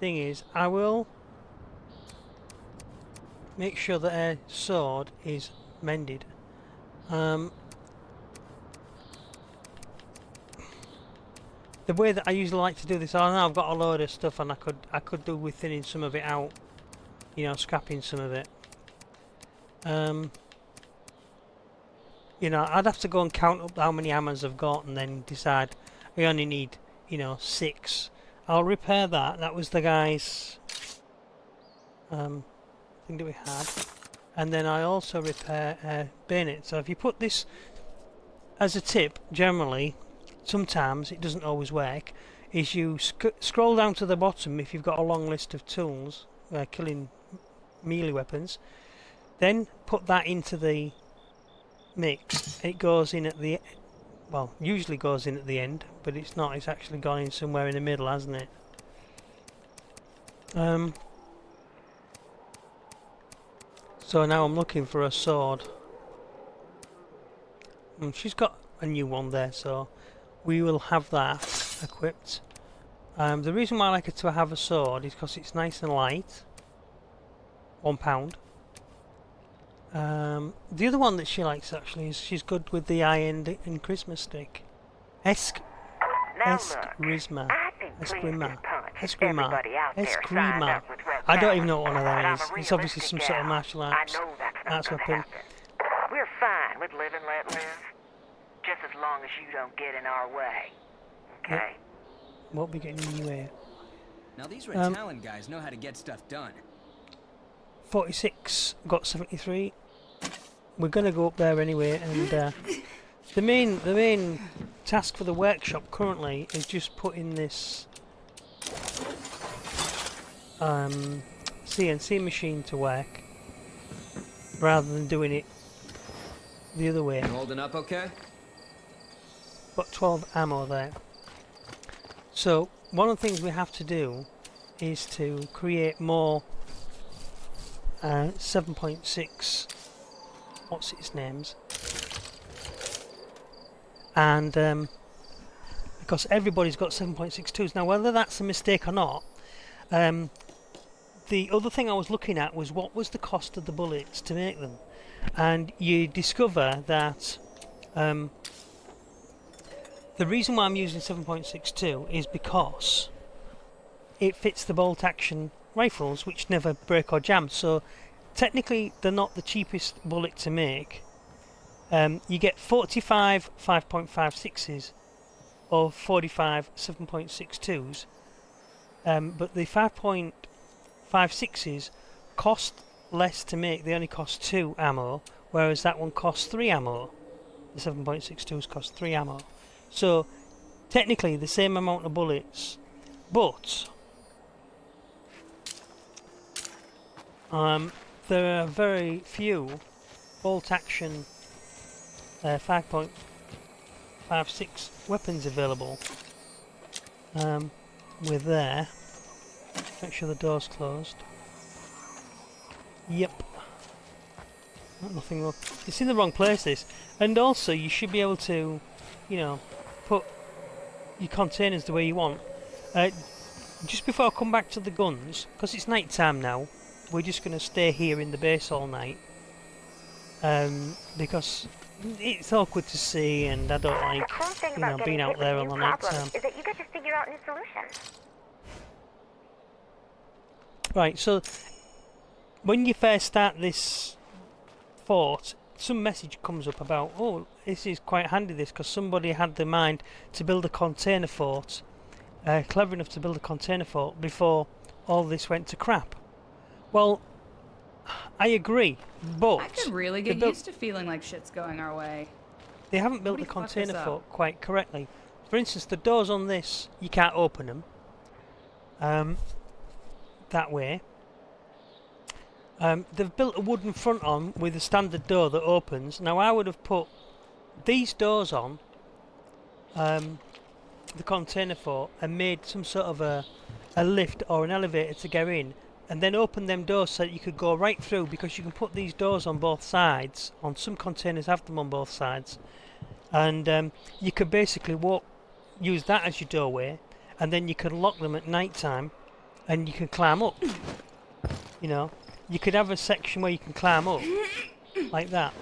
is, I will make sure that her sword is mended. The way that I usually like to do this, I know I've got a load of stuff, and I could do with thinning some of it out, you know, scrapping some of it. You know, I'd have to go and count up how many hammers I've got, and then decide we only need, you know, 6. I'll repair that. That was the guy's thing that we had, and then I also repair bayonet. So if you put this as a tip, generally, sometimes it doesn't always work, is you scroll down to the bottom if you've got a long list of tools killing melee weapons, then put that into the mix. It goes in at the, well, usually goes in at the end, but it's not, it's actually gone in somewhere in the middle, hasn't it? So now I'm looking for a sword. She's got a new one there, so we will have that equipped. The reason why I like her to have a sword is because it's nice and light. £1. The other one that she likes actually is she's good with the iron and Christmas stick. Eskrima. I don't even know what one of them is. It's obviously some sort of martial arts weapon. We're fine with live and let live. Just as long as you don't get in our way. Okay? Won't be getting in your way. Now these Red Talon guys know how to get stuff done. 46, got 73. We're gonna go up there anyway, and the main task for the workshop currently is just putting this CNC machine to work, rather than doing it the other way. Holding up okay? Got 12 ammo there. So one of the things we have to do is to create more 7.6 what's its names, and because everybody's got 7.62s now, whether that's a mistake or not. The other thing I was looking at was what was the cost of the bullets to make them, and you discover that the reason why I'm using 7.62 is because it fits the bolt action rifles, which never break or jam. So technically they're not the cheapest bullet to make. You get 45 5.56s or 45 7.62s, but the 5.56s cost less to make. They only cost 2 ammo, whereas that one costs 3 ammo. The 7.62s cost 3 ammo. So technically the same amount of bullets, but there are very few bolt action 5.56 weapons available. We're there. Make sure the door's closed. Yep. Nothing wrong. It's in the wrong place, this. And also you should be able to, you know, put your containers the way you want. Just before I come back to the guns, because it's night time now, we're just going to stay here in the base all night, because it's awkward to see, and I don't like, you know, being out there on the night time. Is that you get to figure out new solutions. Right, so when you first start this fort, some message comes up about, oh, this is quite handy, this, because somebody had the mind to build a container fort, clever enough to build a container fort before all this went to crap. Well, I agree, but I could really get used to feeling like shit's going our way. they haven't built the container fort quite correctly. For instance, the doors on this, you can't open them that way. They've built a wooden front on with a standard door that opens. Now I would have put these doors on the container for and made some sort of a lift or an elevator to go in, and then open them doors so that you could go right through, because you can put these doors on both sides. On some containers have them on both sides, and you could basically use that as your doorway, and then you can lock them at night time and you can climb up. You know, you could have a section where you can climb up like that,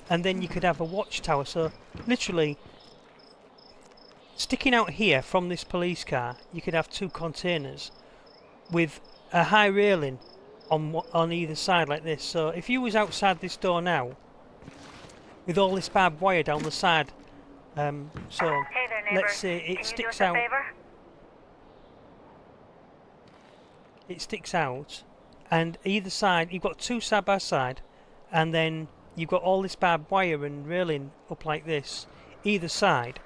and then you could have a watchtower. So literally sticking out here from this police car, you could have 2 containers with a high railing on either side like this. So if you was outside this door now with all this barbed wire down the side, so Hey there, neighbor. let's say Can it you sticks do us a out. favor? It sticks out, and either side you've got 2 side by side, and then you've got all this barbed wire and railing up like this either side.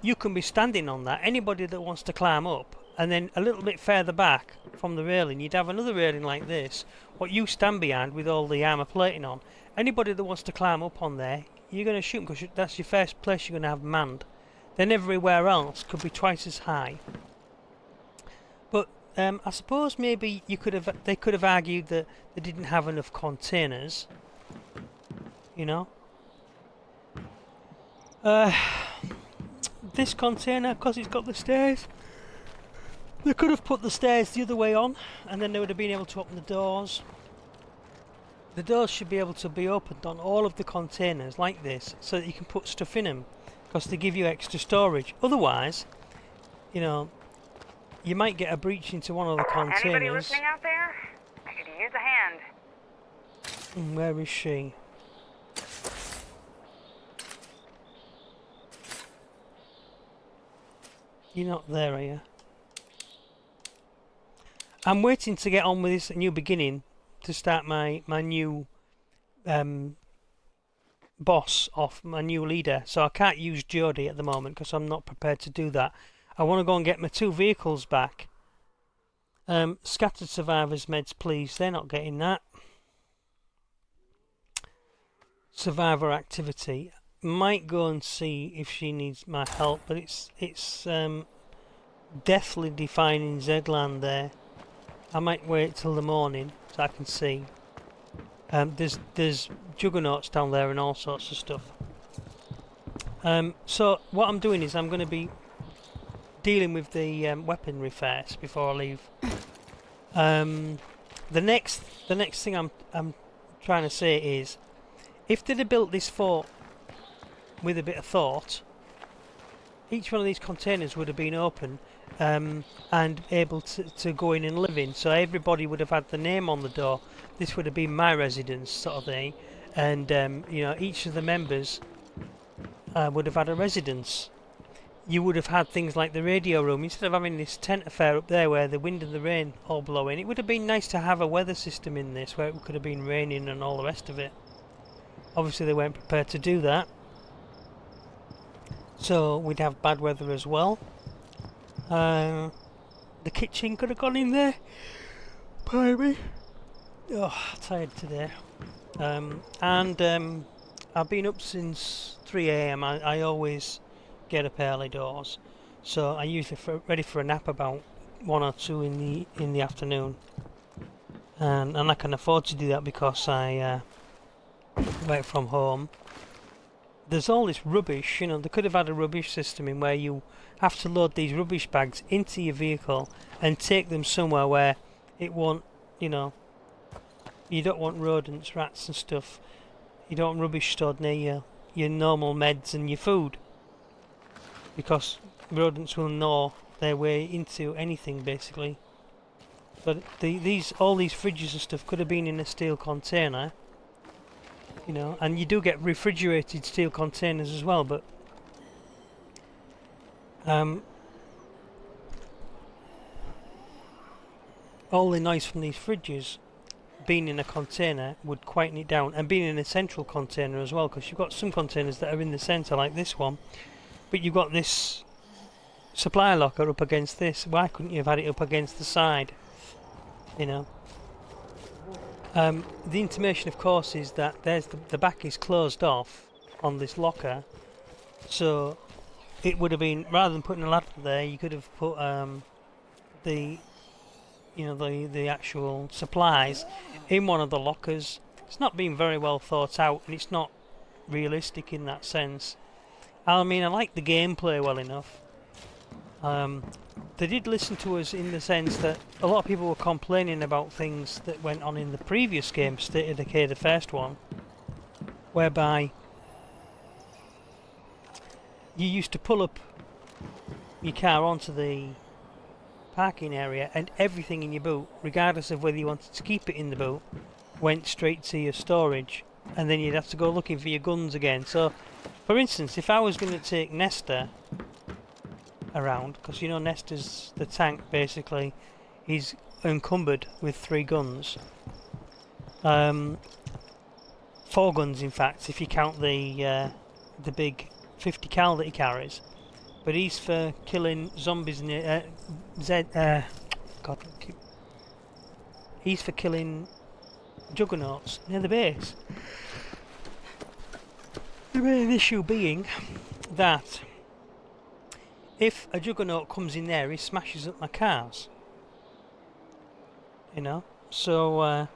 You can be standing on that. Anybody that wants to climb up, and then a little bit further back from the railing you'd have another railing like this, what you stand behind with all the armour plating on. Anybody that wants to climb up on there, you're going to shoot, because that's your first place you're going to have manned. Then everywhere else could be twice as high. But I suppose maybe they could have argued that they didn't have enough containers, you know. This container, because it's got the stairs, they could have put the stairs the other way on, and then they would have been able to open the doors. The doors should be able to be opened on all of the containers like this, so that you can put stuff in them, because they give you extra storage. Otherwise, you know, you might get a breach into one of the containers. Anybody listening out there? I could use a hand. Where is she? You're not there, are you? I'm waiting to get on with this new beginning to start my new boss off, my new leader. So I can't use Jodie at the moment because I'm not prepared to do that. I want to go and get my 2 vehicles back. Scattered survivors meds, please. They're not getting that. Survivor activity. Might go and see if she needs my help, but it's deathly defining Zedland there. I might wait till the morning so I can see. There's juggernauts down there and all sorts of stuff. So what I'm doing is I'm going to be dealing with the weaponry first before I leave. The next thing I'm trying to say is, if they'd have built this fort with a bit of thought, each one of these containers would have been open and able to go in and live in. So everybody would have had the name on the door. This would have been my residence, sort of thing. And you know, each of the members would have had a residence. You would have had things like the radio room, instead of having this tent affair up there where the wind and the rain all blow in. It would have been nice to have a weather system in this where it could have been raining and all the rest of it. Obviously they weren't prepared to do that, so we'd have bad weather as well. The kitchen could have gone in there. Pardon me. Oh, tired today. I've been up since 3 AM. I always get up early doors, so I usually ready for a nap about 1 or 2 in the afternoon, and I can afford to do that because I work from home. There's all this rubbish, you know. They could have had a rubbish system in where you have to load these rubbish bags into your vehicle and take them somewhere where it won't, you know, you don't want rodents, rats and stuff. You don't want rubbish stored near your normal meds and your food, because rodents will gnaw their way into anything basically. But all these fridges and stuff could have been in a steel container, you know, and you do get refrigerated steel containers as well, but all the noise from these fridges being in a container would quieten it down, and being in a central container as well, because you've got some containers that are in the centre like this one, but you've got this supply locker up against this? Why couldn't you have had it up against the side? You know. The intimation, of course, is that there's the back is closed off on this locker, so it would have been, rather than putting a ladder there, you could have put the actual supplies in one of the lockers. It's not been very well thought out, and it's not realistic in that sense. I mean, I like the gameplay well enough. They did listen to us in the sense that a lot of people were complaining about things that went on in the previous game, State of Decay, the first one, whereby you used to pull up your car onto the parking area and everything in your boot, regardless of whether you wanted to keep it in the boot, went straight to your storage, and then you'd have to go looking for your guns again. So, for instance, if I was going to take Nestor around, because you know Nestor's the tank basically, he's encumbered with 3 guns. 4 guns in fact, if you count the big 50 cal that he carries. But he's for killing zombies near he's for killing juggernauts near the base. The main issue being that if a juggernaut comes in there, he smashes up my cars. You know? So,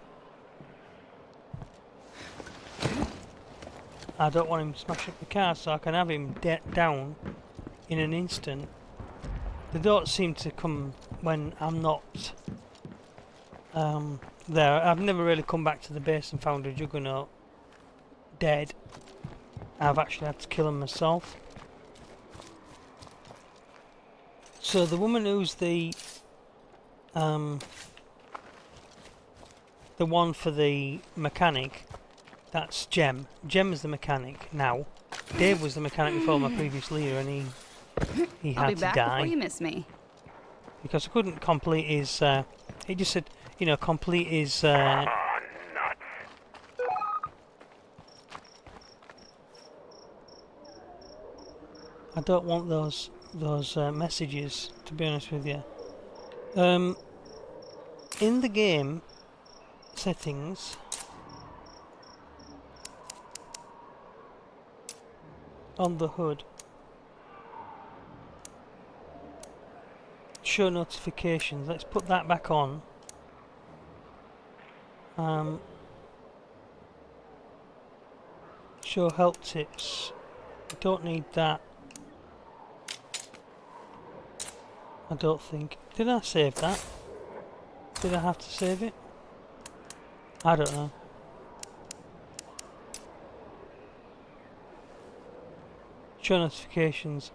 I don't want him to smash up the car, so I can have him down in an instant. They don't seem to come when I'm not there. I've never really come back to the base and found a juggernaut dead. I've actually had to kill him myself. So the woman who's the one for the mechanic, that's Jem. Jem is the mechanic now. Dave was the mechanic before my previous leader, and he had I'll be to back die before you miss me. because I couldn't complete his. He just said, you know, complete his. Oh, nuts. I don't want those messages, to be honest with you. In the game settings, on the hood, show notifications. Let's put that back on. Show help tips. I don't need that. I don't think. Did I save that? Did I have to save it? I don't know. Show notifications.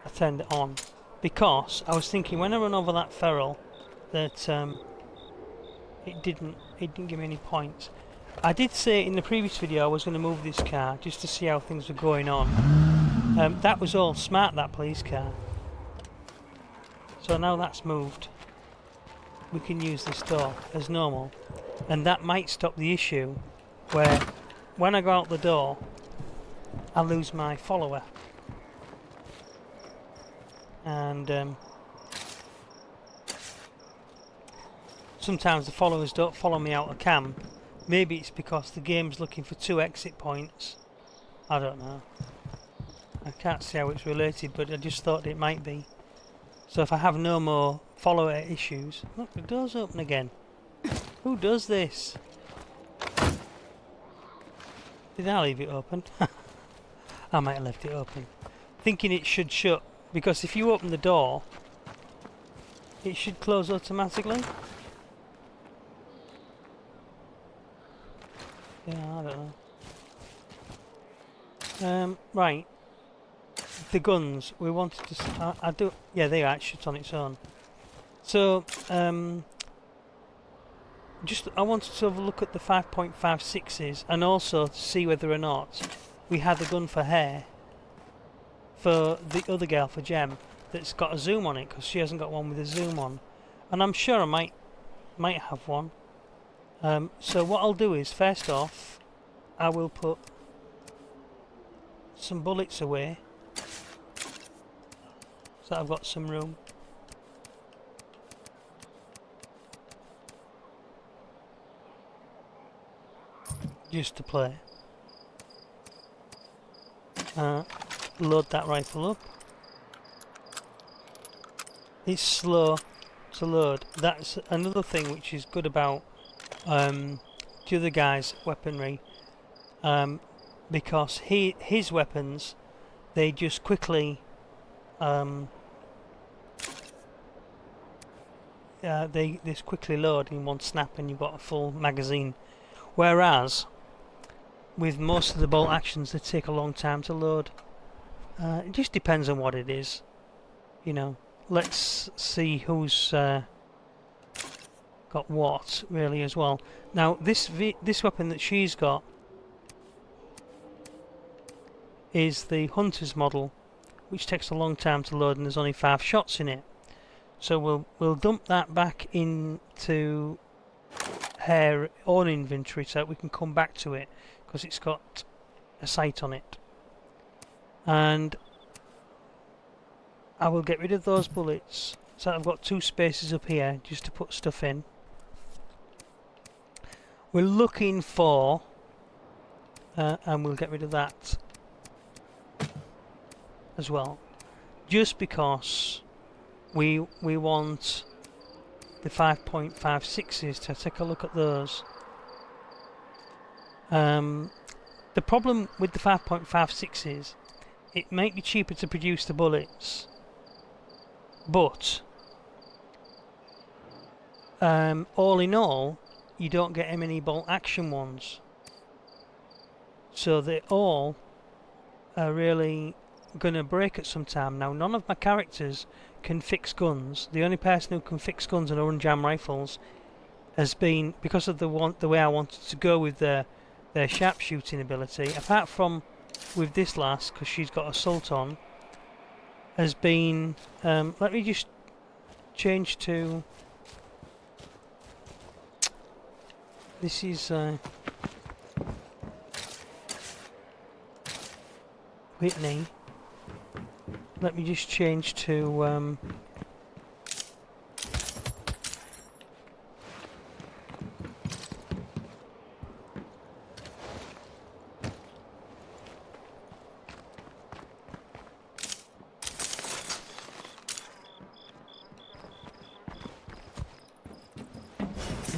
I turned it on because I was thinking when I run over that feral that it didn't give me any points. I did say in the previous video I was going to move this car just to see how things were going on. That was all smart, that police car. So now that's moved, we can use this door as normal, and that might stop the issue where when I go out the door I lose my follower, and sometimes the followers don't follow me out of camp. Maybe it's because the game's looking for 2 exit points. I don't know. I can't see how it's related, but I just thought it might be. So if I have no more follower issues... Look, the door's open again. Who does this? Did I leave it open? I might have left it open. Thinking it should shut, because if you open the door, it should close automatically. Yeah, I don't know. Right. The guns, we wanted to... I do... Yeah, they are, it shuts on its own. So, just I wanted to have a look at the 5.56s and also to see whether or not we had a gun for her for the other girl, for Jem, that's got a zoom on it, because she hasn't got one with a zoom on. And I'm sure I might have one. So what I'll do is, first off, I will put some bullets away. so I've got some room. Just to play. Load that rifle up. It's slow to load. That's another thing which is good about the other guy's weaponry, because his weapons, they just quickly they just quickly load in one snap, and you've got a full magazine. Whereas with most of the bolt actions, they take a long time to load. It just depends on what it is, you know. Let's see who's got what really as well. Now this weapon that she's got is the Hunter's model, which takes a long time to load, and there's only 5 shots in it. So we'll dump that back into her own inventory so that we can come back to it, because it's got a sight on it. And I will get rid of those bullets, so I've got 2 spaces up here just to put stuff in. We're looking for, and we'll get rid of that as well, just because we want the 5.56s to take a look at those. The problem with the 5.56s, it might be cheaper to produce the bullets, but all in all, you don't get many bolt action ones, so they all are really gonna break at some time. Now, none of my characters can fix guns. The only person who can fix guns and unjam rifles has been, because of the way I wanted to go with their sharpshooting ability, apart from with this lass, because she's got assault on, has been, let me just change to, this is Whitney. Let me just change to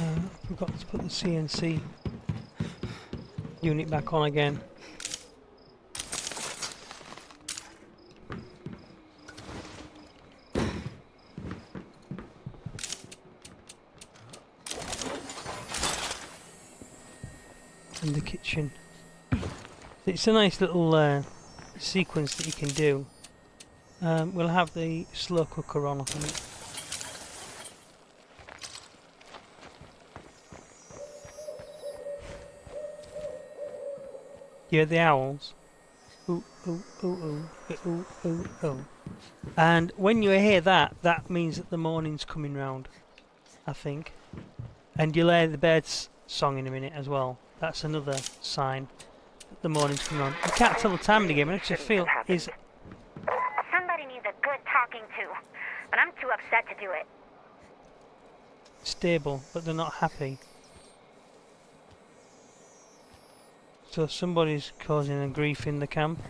I forgot to put the CNC unit back on again. In the kitchen. It's a nice little sequence that you can do. We'll have the slow cooker on, I think. Yeah, the owls. Ooh, ooh, ooh, ooh, ooh, ooh, ooh. And when you hear that, that means that the morning's coming round, I think. And you'll hear the birds' song in a minute as well. That's another sign that the morning's coming on. I can't tell the time in the game, I actually feel is... Somebody needs a good talking to, but I'm too upset to do it. stable, but they're not happy. So somebody's causing a grief in the camp.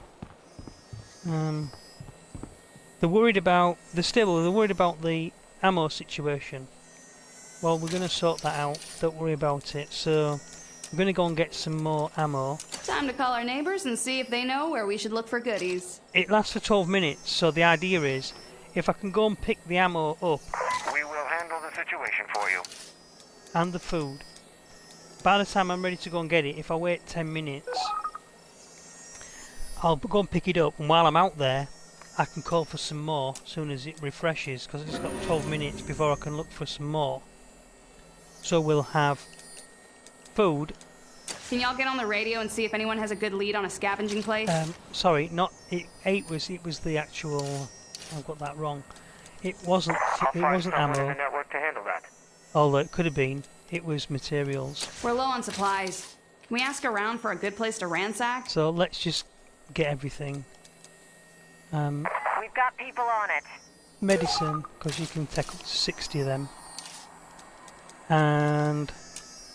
They're worried about... They're stable, they're worried about the ammo situation. Well, we're going to sort that out, don't worry about it. So, we're going to go and get some more ammo. Time to call our neighbors and see if they know where we should look for goodies. It lasts for 12 minutes, so the idea is, if I can go and pick the ammo up... We will handle the situation for you. And the food. By the time I'm ready to go and get it, if I wait 10 minutes, I'll go and pick it up, and while I'm out there, I can call for some more as soon as it refreshes, because it's got 12 minutes before I can look for some more. So we'll have food. Can y'all get on the radio and see if anyone has a good lead on a scavenging place? Sorry, not it. It was the actual. I've got that wrong. It wasn't. It wasn't ammo. In the network to handle that. Although it could have been. It was materials. We're low on supplies. Can we ask around for a good place to ransack? So let's just get everything. We've got people on it. medicine, because you can take up to 60 of them. And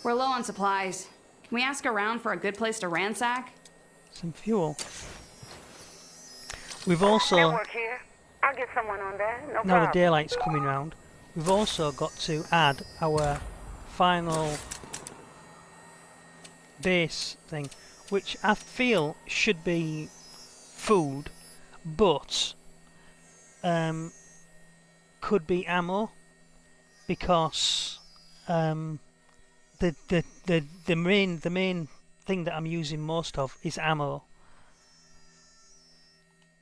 We're low on supplies. Can we ask around for a good place to ransack? some fuel. We've also, Network here. I'll get someone on that. No now the problem. daylight's coming round, we've also got to add our final base thing, which I feel should be food, but could be ammo, because the main thing that I'm using most of is ammo.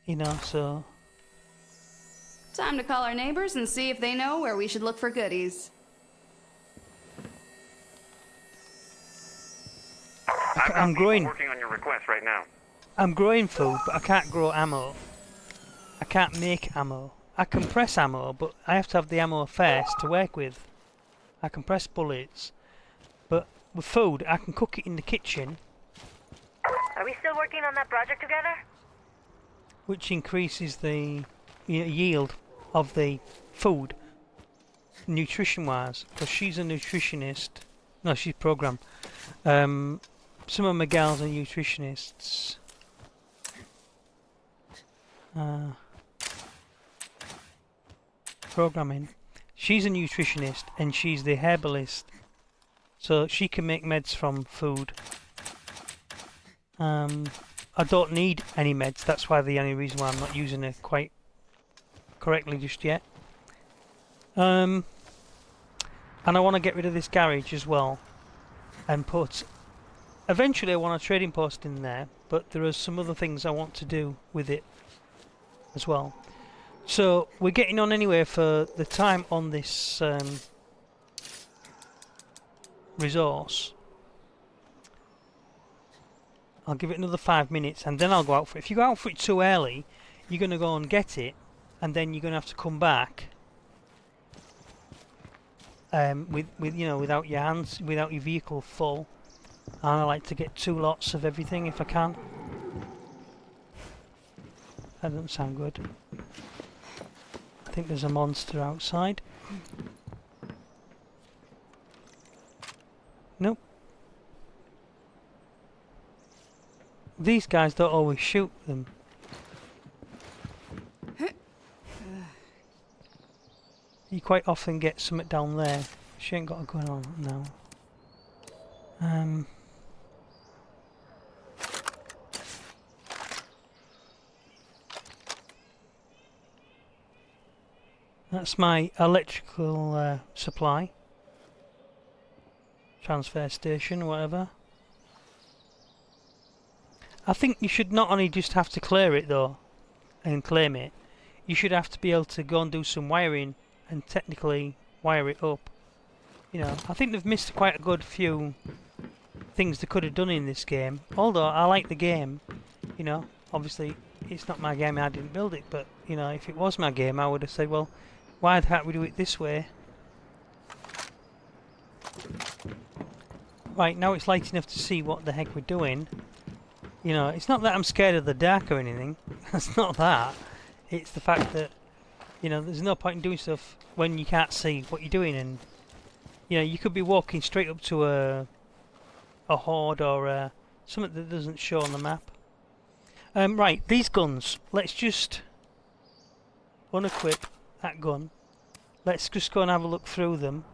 You know, so Time to call our neighbors and see if they know where we should look for goodies. I'm growing. Working on your request right now. I'm growing food, but I can't grow ammo. I can't make ammo. I can press ammo, but I have to have the ammo first to work with. I can press bullets, but with food, I can cook it in the kitchen, Are we still working on that project together? which increases the yield of the food, nutrition-wise. Because she's a nutritionist. No, she's programmed. Some of my gals are nutritionists. Programming. She's a nutritionist and she's the herbalist, so she can make meds from food. I don't need any meds, that's why the only reason why I'm not using it quite correctly just yet. And I want to get rid of this garage as well and put, eventually I want a trading post in there, but there are some other things I want to do with it as well. So we're getting on anyway for the time on this resource. I'll give it another 5 minutes and then I'll go out for it. If you go out for it too early, you're going to go and get it, and then you're going to have to come back with you know, without your hands, without your vehicle full. And I like to get 2 lots of everything if I can. That doesn't sound good. I think there's a monster outside. Nope. These guys don't always shoot them. You quite often get something down there. She ain't got a gun on now. That's my electrical supply. Transfer station, whatever. I think you should not only just have to clear it though, and claim it, you should have to be able to go and do some wiring and technically wire it up. You know, I think they've missed quite a good few things they could have done in this game. Although I like the game, you know, obviously it's not my game, I didn't build it, but you know, if it was my game I would have said, well, why can't we do it this way? Right, now it's light enough to see what the heck we're doing. You know, it's not that I'm scared of the dark or anything. It's not that. It's the fact that, you know, there's no point in doing stuff when you can't see what you're doing, and you know, you could be walking straight up to a horde or something that doesn't show on the map. Right, these guns. Let's just unequip that gun. Let's just go and have a look through them.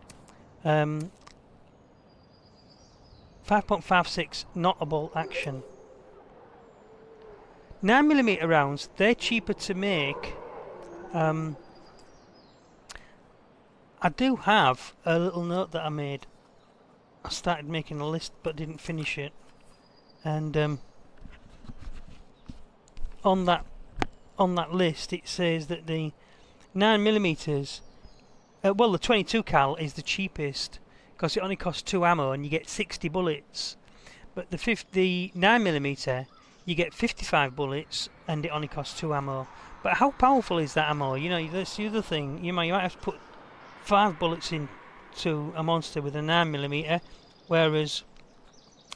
5.56, not a bolt action. 9mm rounds, they're cheaper to make. I do have a little note that I made. I started making a list but didn't finish it. And on that list it says that the 9mm, well, the 22 cal is the cheapest because it only costs 2 ammo and you get 60 bullets. But the 9mm, you get 55 bullets and it only costs 2 ammo. But how powerful is that ammo? You know, that's the other thing. You might have to put 5 bullets into a monster with a 9mm, whereas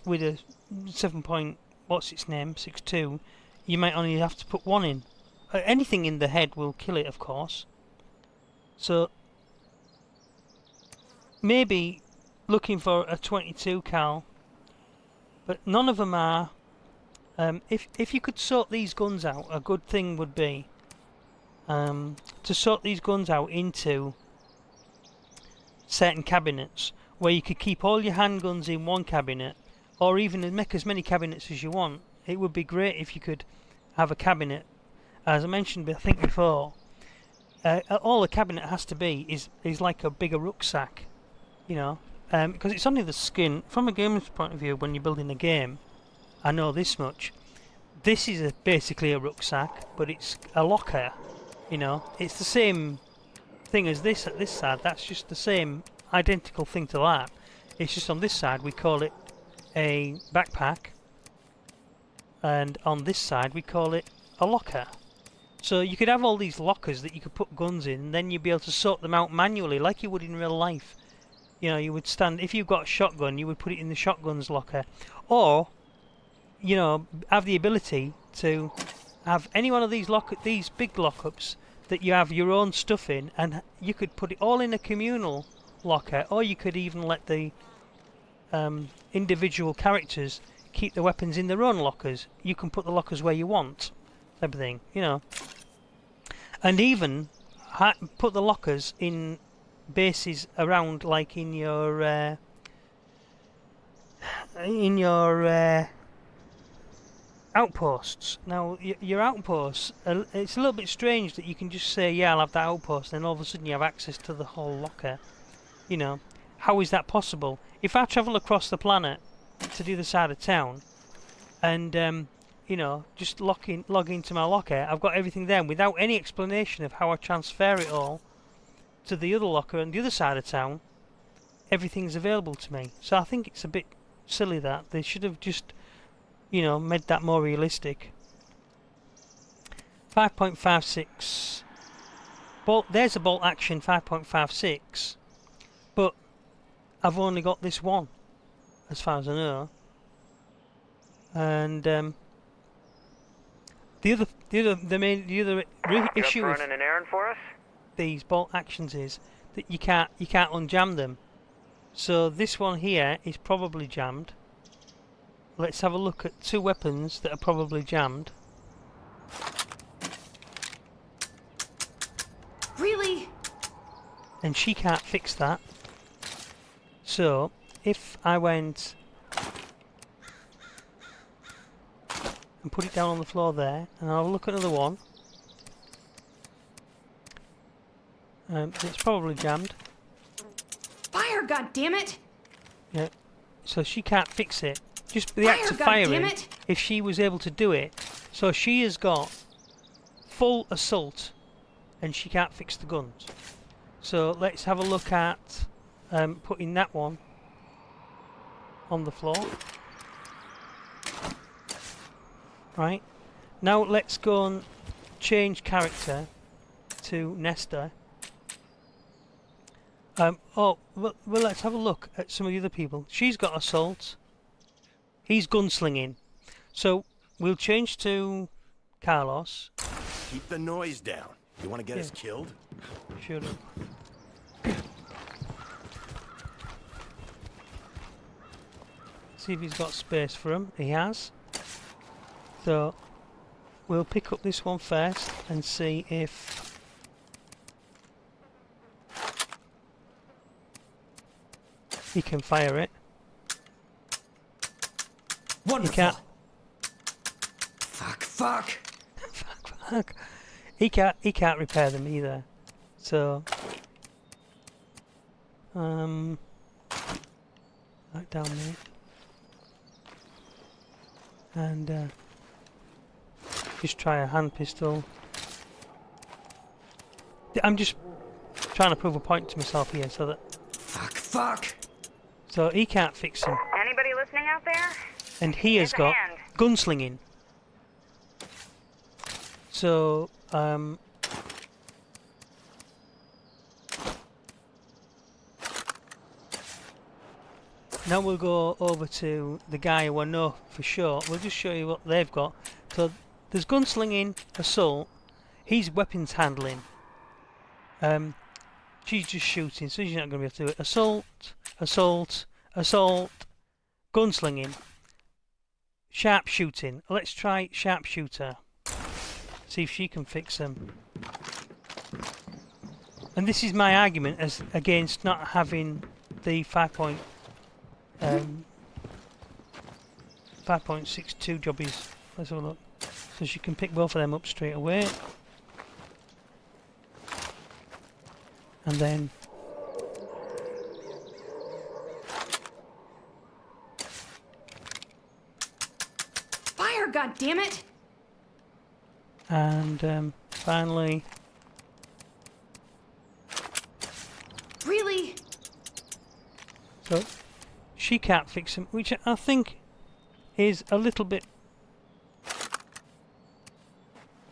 with a 7.62, you might only have to put 1 in. Anything in the head will kill it, of course. So maybe looking for a 22 cal, but none of them are. If you could sort these guns out, a good thing would be to sort these guns out into certain cabinets where you could keep all your handguns in one cabinet, or even make as many cabinets as you want. It would be great if you could have a cabinet, as I mentioned I think before. All a cabinet has to be is like a bigger rucksack, you know, because it's only the skin. From a gamer's point of view, when you're building a game, I know this much. This is basically a rucksack, but it's a locker, you know. It's the same thing as this at this side. That's just the same identical thing to that. It's just on this side we call it a backpack, and on this side we call it a locker. So you could have all these lockers that you could put guns in, and then you'd be able to sort them out manually like you would in real life. You know, you would stand, if you've got a shotgun, you would put it in the shotgun's locker, or you know, have the ability to have any one of these these big lockups that you have your own stuff in, and you could put it all in a communal locker, or you could even let the individual characters keep the weapons in their own lockers. You can put the lockers where you want, type of thing, you know. And even put the lockers in bases around, like in your outposts. Now, your outposts, it's a little bit strange that you can just say, yeah, I'll have that outpost, and all of a sudden you have access to the whole locker. You know, how is that possible? If I travel across the planet to the other side of town, and you know, just log into my locker, I've got everything there without any explanation of how I transfer it all to the other locker on the other side of town. Everything's available to me. So I think it's a bit silly that they should have just, you know, made that more realistic. 5.56 bolt. There's a bolt action 5.56, but I've only got this one, as far as I know. And the other issue with running an errand for us? these bolt actions is that you can't unjam them. So this one here is probably jammed. Let's have a look at two weapons that are probably jammed. Really? And she can't fix that. So if I went and put it down on the floor there, and I'll look at another one. It's probably jammed. Fire, goddammit! Yeah. So she can't fix it. Just the act of firing, if she was able to do it. So she has got full assault, and she can't fix the guns. So let's have a look at putting that one on the floor. Right. Now let's go and change character to Nesta. Well, let's have a look at some of the other people. She's got assault. He's gunslinging. So we'll change to Carlos. Keep the noise down. You want to get us killed? Sure. See if he's got space for him. He has. So we'll pick up this one first and see if he can fire it. Wonderful. He can't. Fuck. Fuck. He can't repair them either. So back down, mate. And just try a hand pistol. I'm just trying to prove a point to myself here, so that. Fuck. So he can't fix him. Anybody listening out there? And he has got gunslinging. So now we'll go over to the guy who I know for sure. We'll just show you what they've got. So there's gunslinging, assault. He's weapons handling. She's just shooting, so she's not going to be able to do it. Assault, assault, assault, gunslinging, sharpshooting. Let's try sharpshooter. See if she can fix them. And this is my argument as against not having the 5.62 jobbies. Let's have a look. So she can pick both of them up straight away. And then Fire, goddammit! and finally, Really? so she can't fix them, which I think is a little bit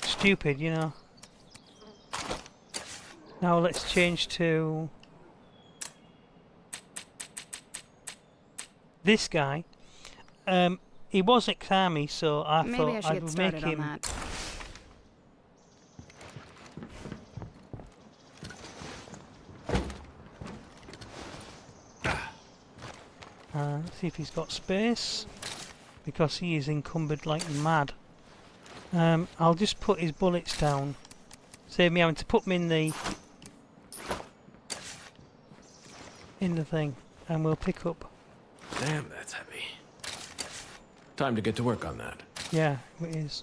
stupid, you know. Now let's change to this guy. He was ex-army, so I Maybe thought I should I get would started make on him. that. See if he's got space, because he is encumbered like mad. I'll just put his bullets down. Save me having to put them in the thing, and we'll pick up. Damn, that's heavy. Time to get to work on that. Yeah, it is.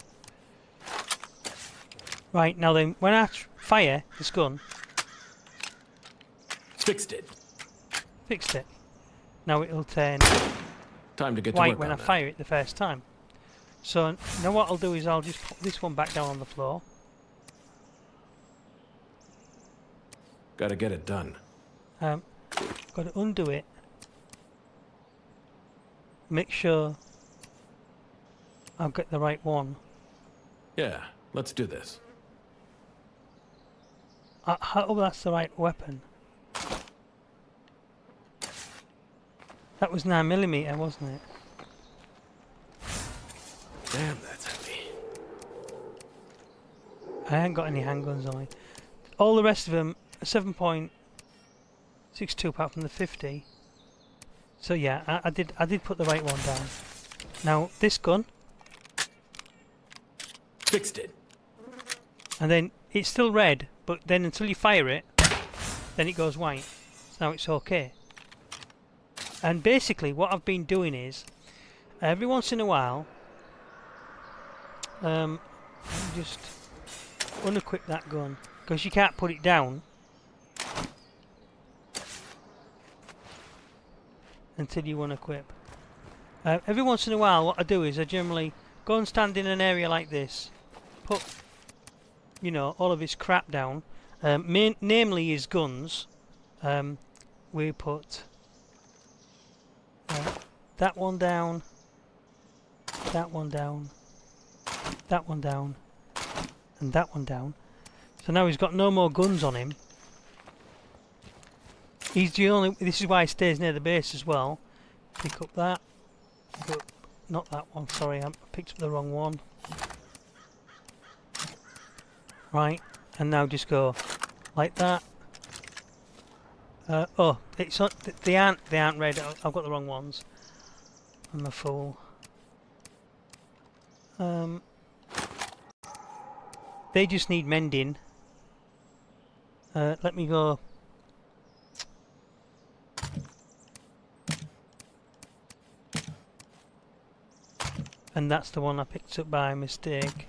Right, now then, when I fire this gun, Fixed it. fixed it. Now it'll turn Time to get to white work when I on that. fire it the first time. So now what I'll do is I'll just put this one back down on the floor. Gotta get it done. Got to undo it. Make sure I've got the right one. Yeah, let's do this. Oh, that's the right weapon. That was 9mm, wasn't it? Damn, that's heavy. I haven't got any handguns on me. All the rest of them, 7.62 apart from the 50. So yeah, I did put the right one down. Now this gun, Fixed it. and then it's still red, but then until you fire it, then it goes white. So now it's okay. And basically what I've been doing is, every once in a while, I'll just unequip that gun, because you can't put it down until you unequip. Every once in a while what I do is I generally go and stand in an area like this, put, you know, all of his crap down, namely his guns. We put that one down, that one down, that one down, and that one down. So now he's got no more guns on him. He's the only. This is why he stays near the base as well. Pick up that. Pick up, not that one. Sorry, I picked up the wrong one. Right, and now just go like that. Oh, it's not. They aren't red. I've got the wrong ones. I'm a fool. They just need mending. Let me go. And that's the one I picked up by mistake.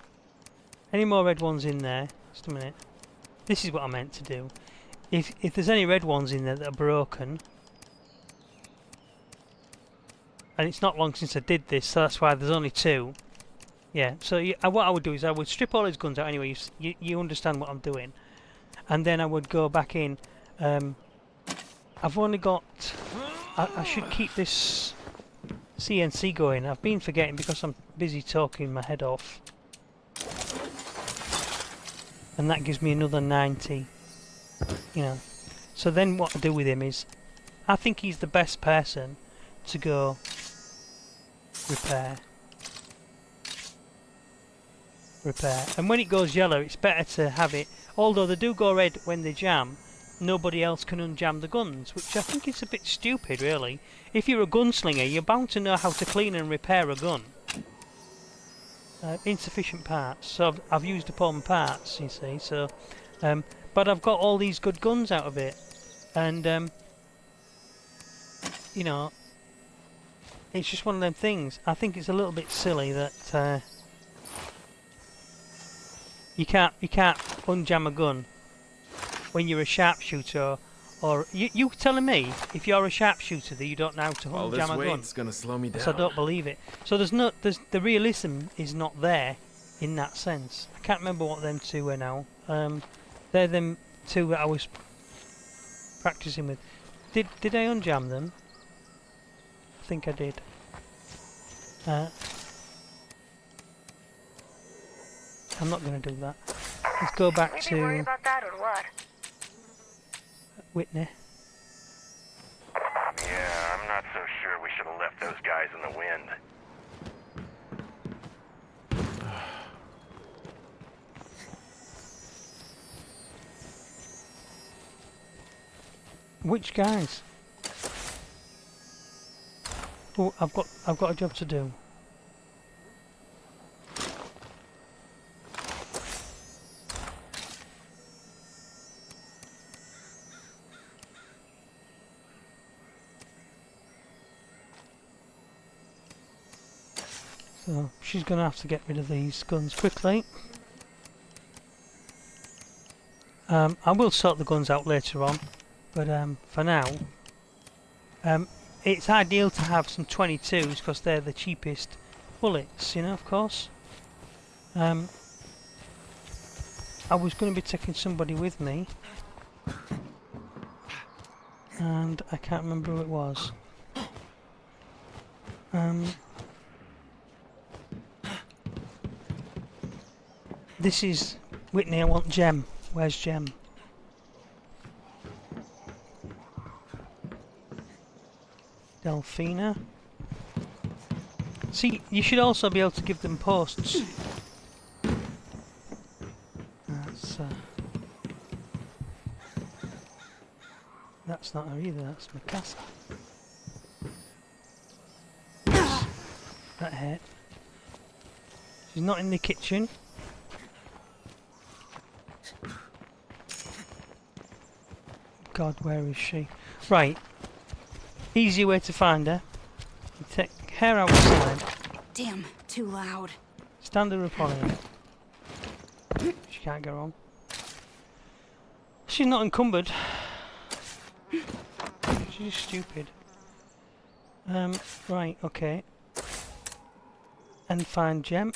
Any more red ones in there? Just a minute. This is what I meant to do. If there's any red ones in there that are broken, and it's not long since I did this, so that's why there's only 2. Yeah. So what I would do is I would strip all his guns out anyway. You understand what I'm doing, and then I would go back in. I've only got. I should keep this CNC going. I've been forgetting because I'm busy talking my head off. And that gives me another 90. You know. So then what I do with him is, I think he's the best person to go repair. And when it goes yellow, it's better to have it. Although they do go red when they jam, nobody else can unjam the guns, which I think is a bit stupid, really. If you're a gunslinger, you're bound to know how to clean and repair a gun. Insufficient parts, so I've used up all my parts, you see, so... but I've got all these good guns out of it, and, you know, it's just one of them things. I think it's a little bit silly that you can't unjam a gun when you're a sharpshooter, or you telling me if you're a sharpshooter that you don't know how to All unjam this a gun? weight's gonna slow me down. So I don't believe it. So the realism is not there in that sense. I can't remember what them two were now. They're them two that I was practicing with. Did I unjam them? I think I did. I'm not going to do that. Let's go back Should we be worried to about that or what? Whitney. Yeah, I'm not so sure we should have left those guys in the wind. Which guys? Oh, I've got a job to do. So she's going to have to get rid of these guns quickly. I will sort the guns out later on, but for now, it's ideal to have some 22s because they're the cheapest bullets, you know, of course. I was going to be taking somebody with me, and I can't remember who it was. This is Whitney. I want Gem. Where's Gem? Delphina. See, you should also be able to give them posts. That's not her either. That's Mikasa. That head. She's not in the kitchen. God, where is she? Right. Easy way to find her. You take her outside. Damn, too loud. Stand her upon her. She can't go on. She's not encumbered. She's just stupid. Right, okay. And find Gem.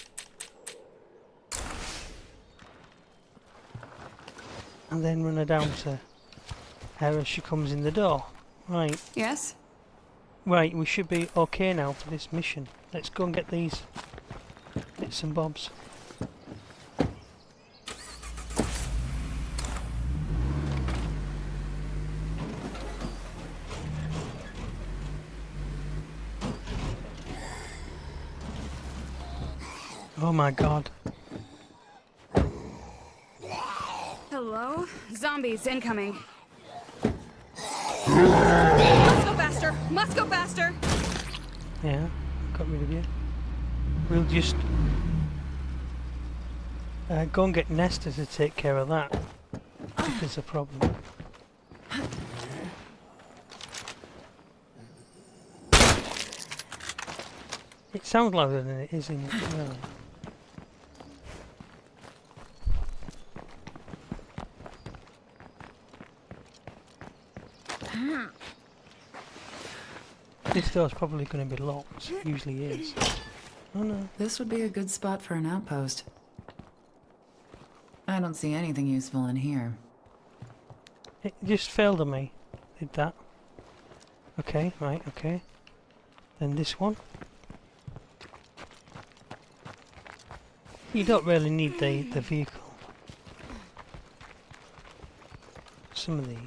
And then run her down to her as she comes in the door. Right. Yes? Right, we should be okay now for this mission. Let's go and get these bits and bobs. Oh my god. Hello? Zombies incoming. Must go faster! Must go faster! Yeah, got rid of you. We'll just go and get Nesta to take care of that, if there's a problem. It sounds louder than it is in really. This door's probably going to be locked. It usually is. Oh no. This would be a good spot for an outpost. I don't see anything useful in here. It just failed on me. Did that. Okay, right, okay. Then this one. You don't really need the vehicle. Some of these.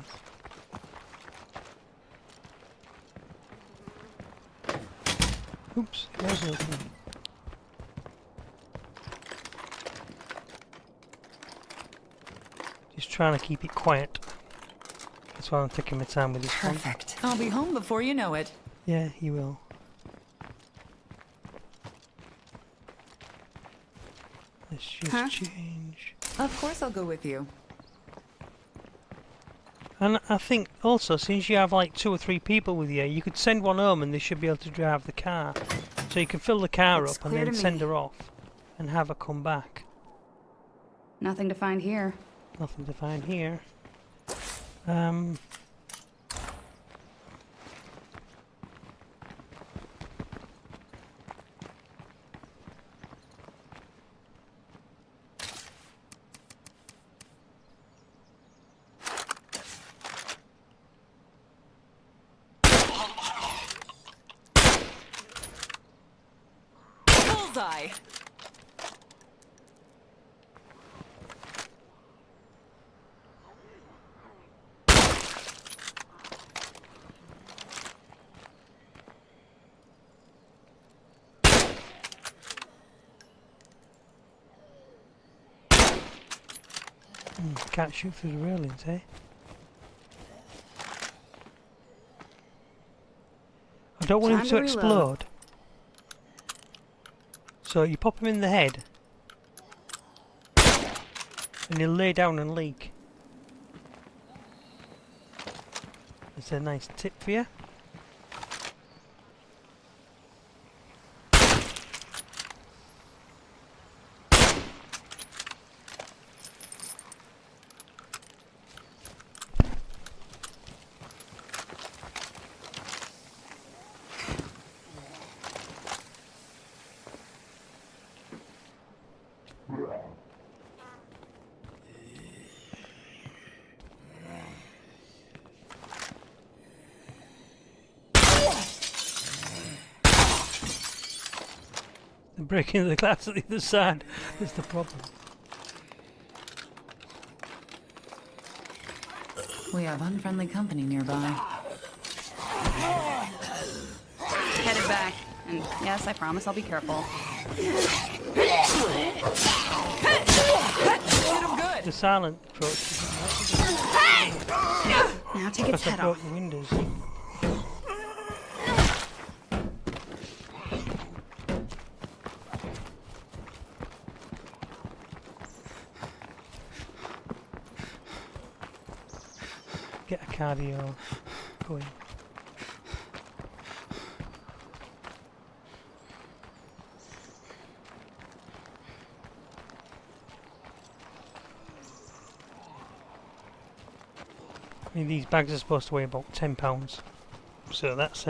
Oops, it was open. Just trying to keep it quiet. That's why I'm taking my time with this one. Perfect. I'll be home before you know it. Yeah, you will. Let's just change. Of course I'll go with you. And I think also, since you have like 2 or 3 people with you, you could send one home and they should be able to drive the car. So you can fill the car up and then send her off and have her come back. Nothing to find here. Nothing to find here. Bullseye! Can't shoot through the railings, eh? I don't want him to explode. So you pop him in the head and he'll lay down and leak. That's a nice tip for you. Breaking the glass at the other side is the problem. We have unfriendly company nearby. Headed back. And yes, I promise I'll be careful. The silent approach. Now take its head off. The windows. Get a cardio going. I mean, these bags are supposed to weigh about £10, so that's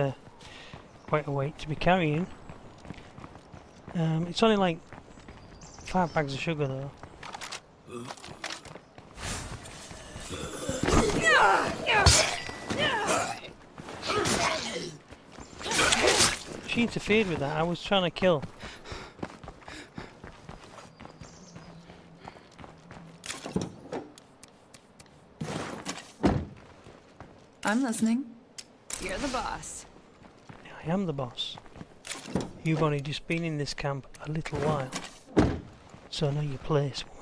quite a weight to be carrying. It's only like 5 bags of sugar though. She interfered with that. I was trying to kill. I'm listening. You're the boss. I am the boss. You've only just been in this camp a little while, so know your place, woman.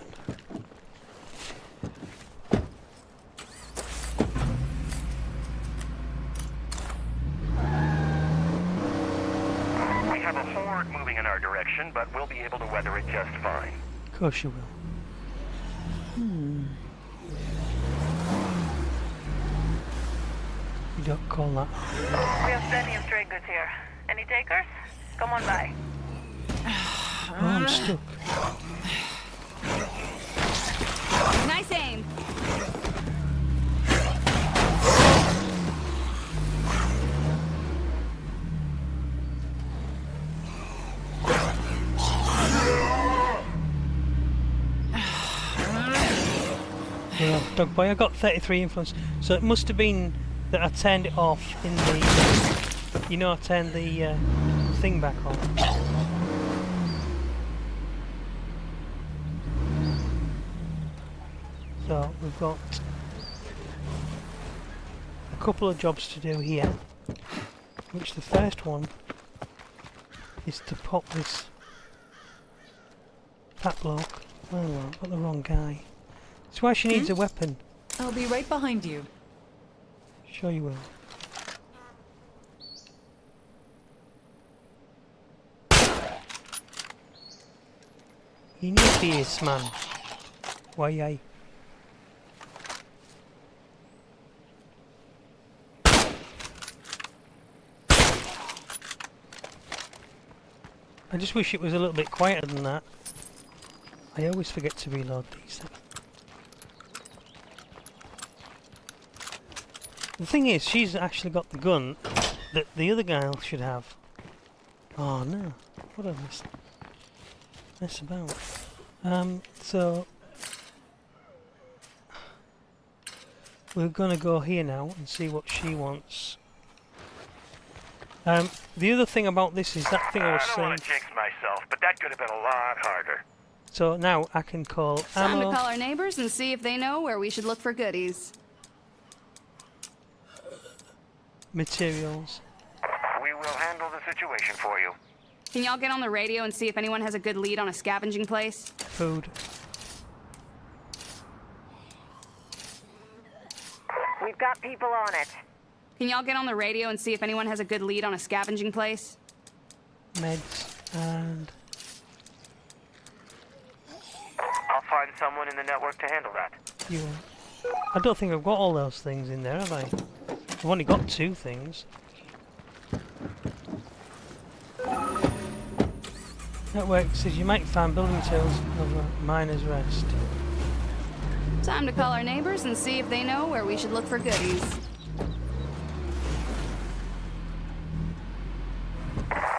We have a horde moving in our direction, but we'll be able to weather it just fine. Of course you will. You don't call that. We have plenty of trade goods here. Any takers? Come on by. Oh, I'm stuck. Nice aim. Yeah, dog boy, I got 33 influence, so it must have been that I turned it off in the, you know, I turned the thing back on. So we've got a couple of jobs to do here, which the first one is to pop this fat bloke. Oh well, I've got the wrong guy. That's why she needs a weapon. I'll be right behind you. Sure you will. In your face, man. Why, aye. I just wish it was a little bit quieter than that. I always forget to reload these things. The thing is, she's actually got the gun that the other guy should have. Oh no, what a mess about. So we're gonna go here now and see what she wants. The other thing about this is that thing I was I don't saying. want to jinx myself, but that could have been a lot harder. So now I can call Time ammo. to call our neighbors and see if they know where we should look for goodies. Materials. We will handle the situation for you. Can y'all get on the radio and see if anyone has a good lead on a scavenging place? Food. We've got people on it. Can y'all get on the radio and see if anyone has a good lead on a scavenging place? Meds. And I'll find someone in the network to handle that. fuel. I don't think I've got all those things in there, have I? I've only got 2 things. Network says you might find building materials of a miner's rest. Time to call our neighbors and see if they know where we should look for goodies.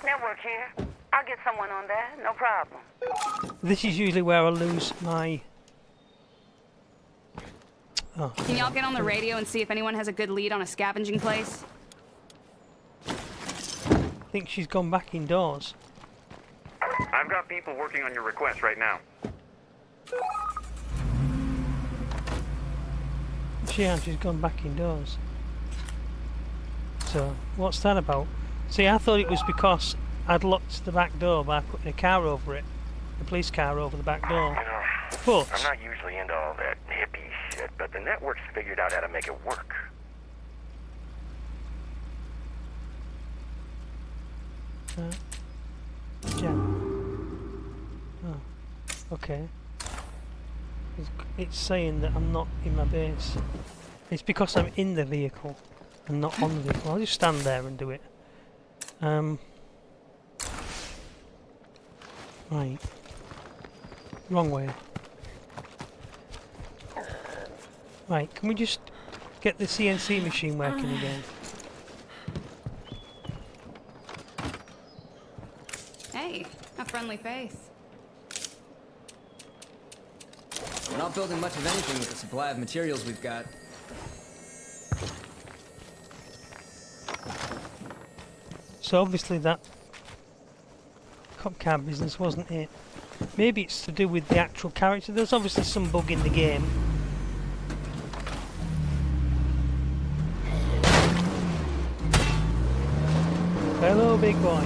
Network here. I'll get someone on there, no problem. This is usually where I lose my... Oh. Can y'all get on the radio and see if anyone has a good lead on a scavenging place? I think she's gone back indoors. I've got people working on your request right now. She's gone back indoors. So, what's that about? See, I thought it was because I'd locked the back door by putting a car over it. A police car over the back door. You know, But I'm not usually into all that hippie shit, but the network's figured out how to make it work. yeah. Oh, okay. It's saying that I'm not in my base. It's because I'm in the vehicle and not on the vehicle. I'll just stand there and do it. Right. Wrong way. Right, can we just get the CNC machine working again? Hey, a friendly face. We're not building much of anything with the supply of materials we've got. So obviously that cop car business wasn't it. Maybe it's to do with the actual character. There's obviously some bug in the game. Hello, big boy.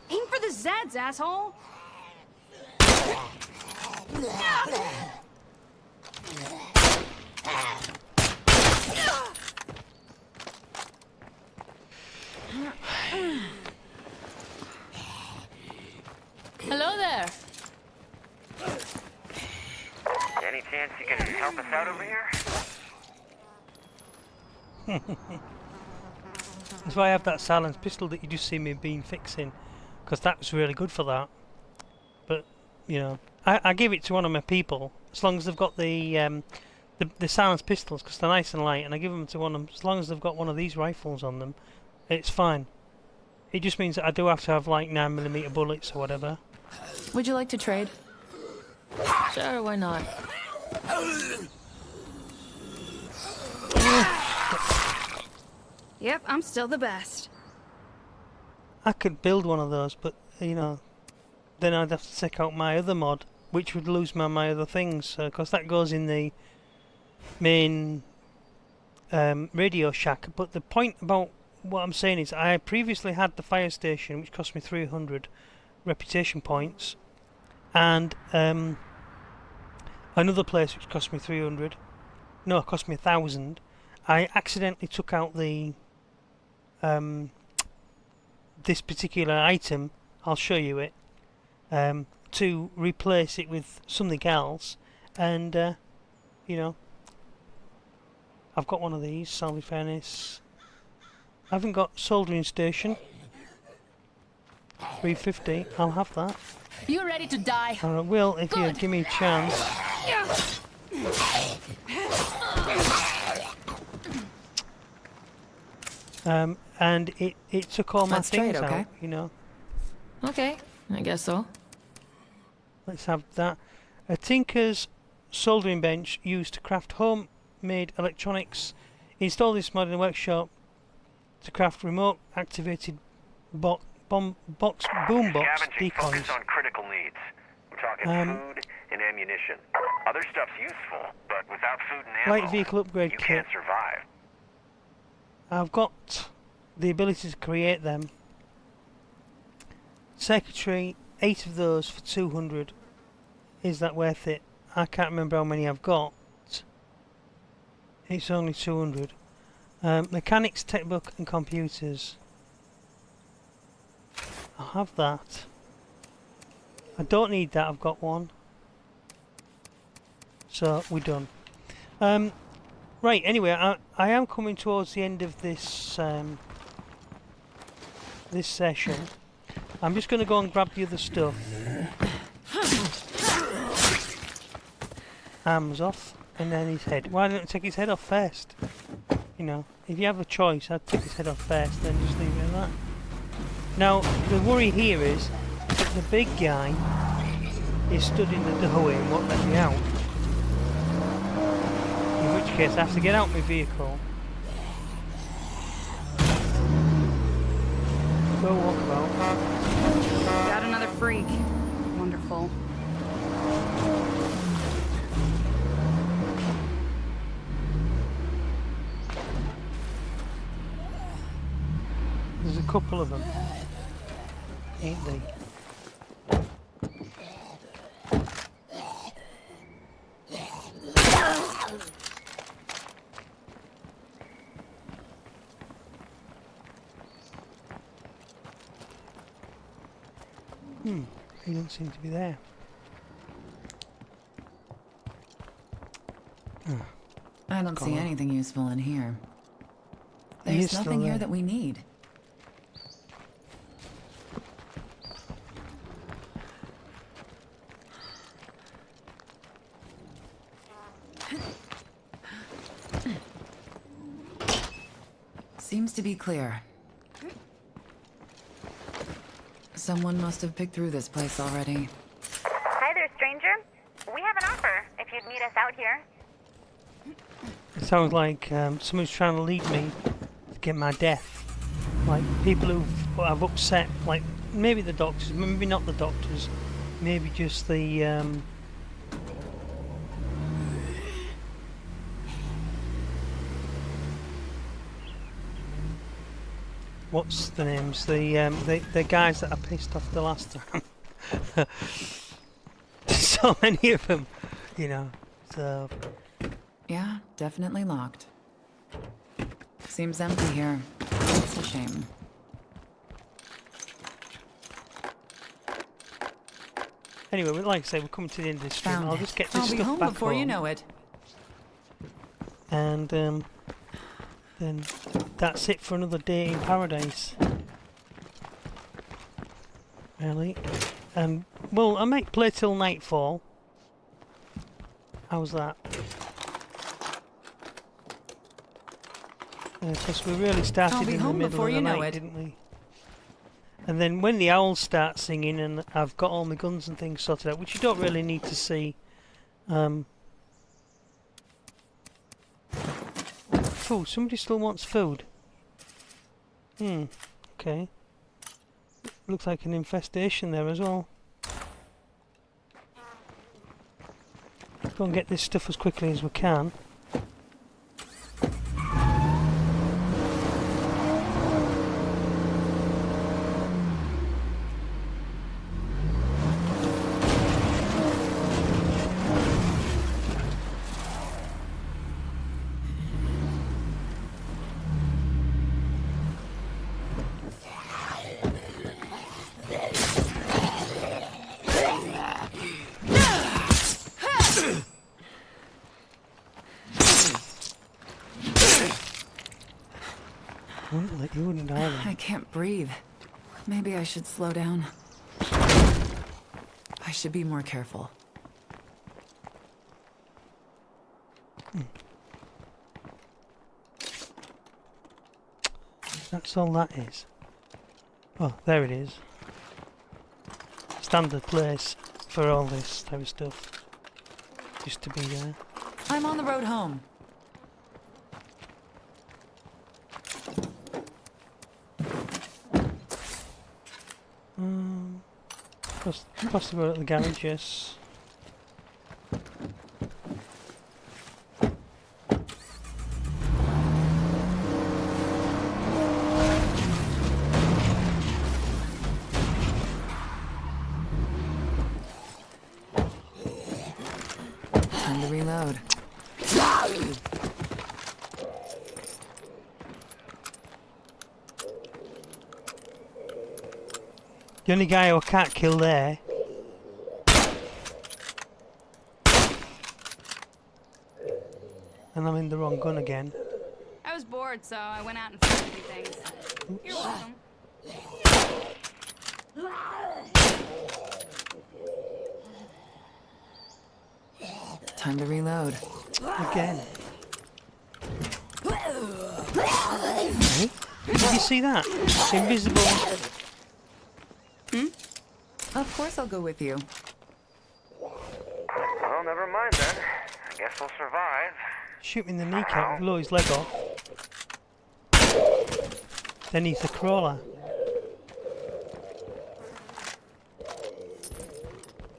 Aim for the Zeds, asshole! Hello there. Any chance you can help us out over here? That's why I have that silenced pistol that you just see me being fixing, because that was really good for that. But you know, I give it to one of my people as long as they've got the silenced pistols, because they're nice and light, and I give them to one of them as long as they've got one of these rifles on them. It's fine. It just means that I do have to have like 9mm bullets or whatever. Would you like to trade? Sure, why not? Yep, I'm still the best. I could build one of those, but you know, then I'd have to check out my other mod, which would lose my other things, because that goes in the main Radio Shack. But the point about what I'm saying is, I previously had the fire station, which cost me 300 reputation points, and another place which cost me 300. No, it cost me 1,000. I accidentally took out the this particular item. I'll show you it. To replace it with something else, and you know, I've got one of these salvage furnace. I haven't got soldering station. 350. I'll have that. You ready to die? I will if you give me a chance. And it took all my things out, you know. Okay, I guess so. Let's have that. A tinker's soldering bench used to craft homemade electronics. Install this mod in the workshop to craft remote activated boombox Scavenging decoys. focus on critical needs. We're talking food and ammunition. Other stuff's useful, but without food and ammo, Light vehicle upgrade you kit. can't survive. I've got the ability to create them. Secretary, 8 of those for 200. Is that worth it? I can't remember how many I've got. It's only 200. Mechanics, textbook and computers. I'll have that. I don't need that, I've got one. So, we're done. Right, anyway, I am coming towards the end of this this session. I'm just going to go and grab the other stuff. Arms off, and then his head. Why don't I take his head off first? You know, if you have a choice, I'd take his head off first, then just leave it at that. Now, the worry here is that the big guy is stood in the doorway and won't let me out. In which case, I have to get out my vehicle. Go walk about. Got another freak. Wonderful. There's a couple of them, ain't they? He doesn't seem to be there. I don't see anything useful in here. There's nothing here that we need. Seems to be clear. Someone must have picked through this place already. Hi there, stranger. We have an offer if you'd meet us out here. It sounds like someone's trying to lead me to get my death. Like people who have upset, like maybe the doctors, maybe not the doctors, maybe just the what's the names? The guys that I pissed off the last time. So many of them, you know. So yeah, definitely locked. Seems empty here. It's a shame. anyway, like I say, we're coming to the end of this stream. I'll just get this stuff back before you know it. And then that's it for another day in paradise. Really? Well, I might play till nightfall. How's that? Because we really started in the middle of the night, didn't we? And then when the owls start singing and I've got all my guns and things sorted out, which you don't really need to see food. Somebody still wants food. Okay. Looks like an infestation there as well. Go and get this stuff as quickly as we can. You wouldn't either. I can't breathe. Maybe I should slow down. I should be more careful. That's all that is. Oh, there it is. Standard place for all this type of stuff. Just to be there. I'm on the road home. Across the road at the garage, yes. Time to reload. The only guy who I can't kill there. And I'm in the wrong gun again. I was bored, so I went out and found a few things. You're welcome. Time to reload. Again. Hey, did you see that? It's invisible. Of course I'll go with you. Well, never mind then. I guess we'll survive. Shoot me in the kneecap, blow his leg off. Then he's a crawler.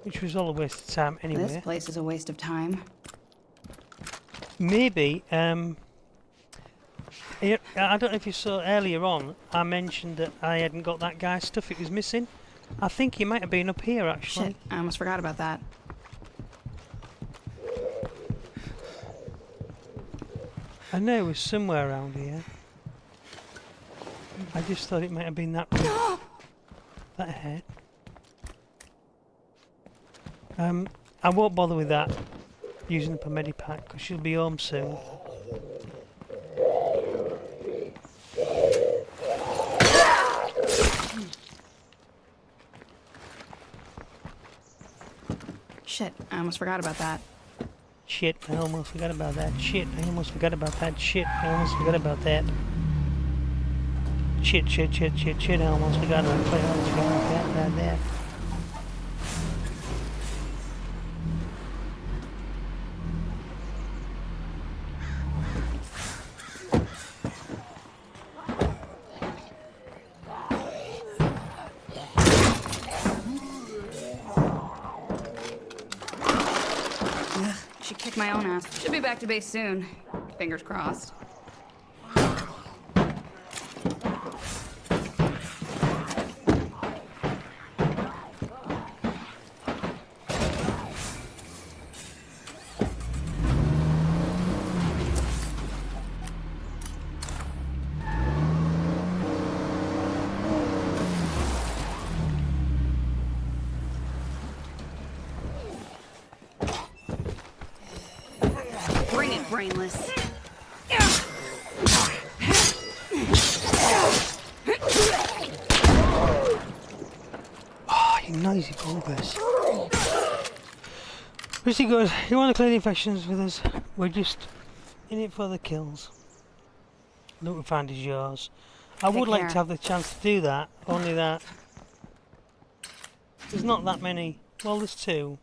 Which was all a waste of time anyway. This place is a waste of time. Maybe, I don't know if you saw earlier on, I mentioned that I hadn't got that guy's stuff, it was missing. I think he might have been up here actually. Shit, I almost forgot about that. I know it was somewhere around here. I just thought it might have been that route. That ahead. I won't bother with that using up a medipack because she'll be home soon. Shit, I almost forgot about that. Shit, I almost forgot about that. Shit, I almost forgot about that. Shit, I almost forgot about that. Shit, I almost forgot about that. Should kick my own ass. Should be back to base soon. Fingers crossed. Bring it, brainless. Oh, you noisy bulbous. Pretty good. You want to clear the infections with us? We're just in it for the kills. Look, we found is yours. I would like to have the chance to do that, only that there's not that many. Well, there's two.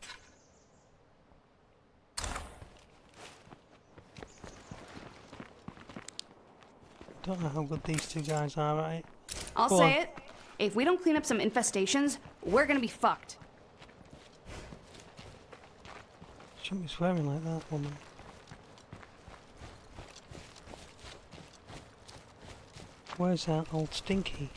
Don't know how good these two guys are at it. I'll Go say on. it. If we don't clean up some infestations, we're gonna be fucked. Shouldn't be swearing like that, woman. Where's that old Stinky?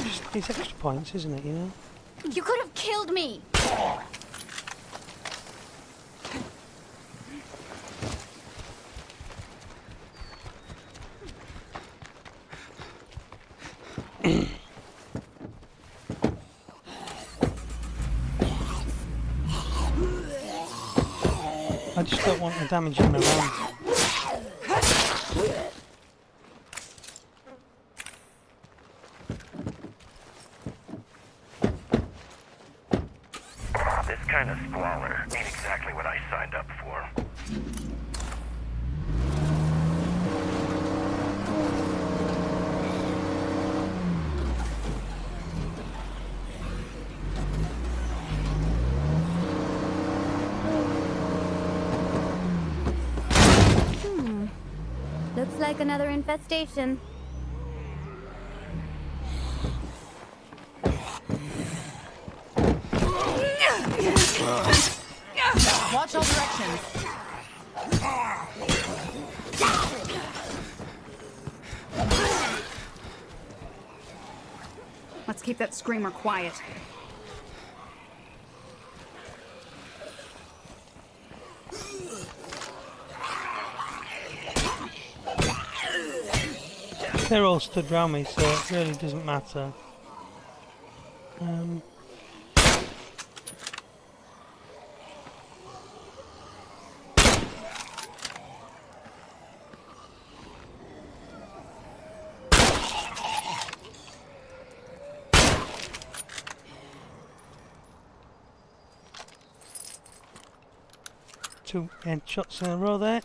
Just these extra points, isn't it, you know? You could have killed me! I just don't want to damage him around. This kind of squalor ain't exactly what I signed up for. Looks like another infestation. Watch all directions. Let's keep that screamer quiet. They're all stood round me, so it really doesn't matter. Two headshots in a row there.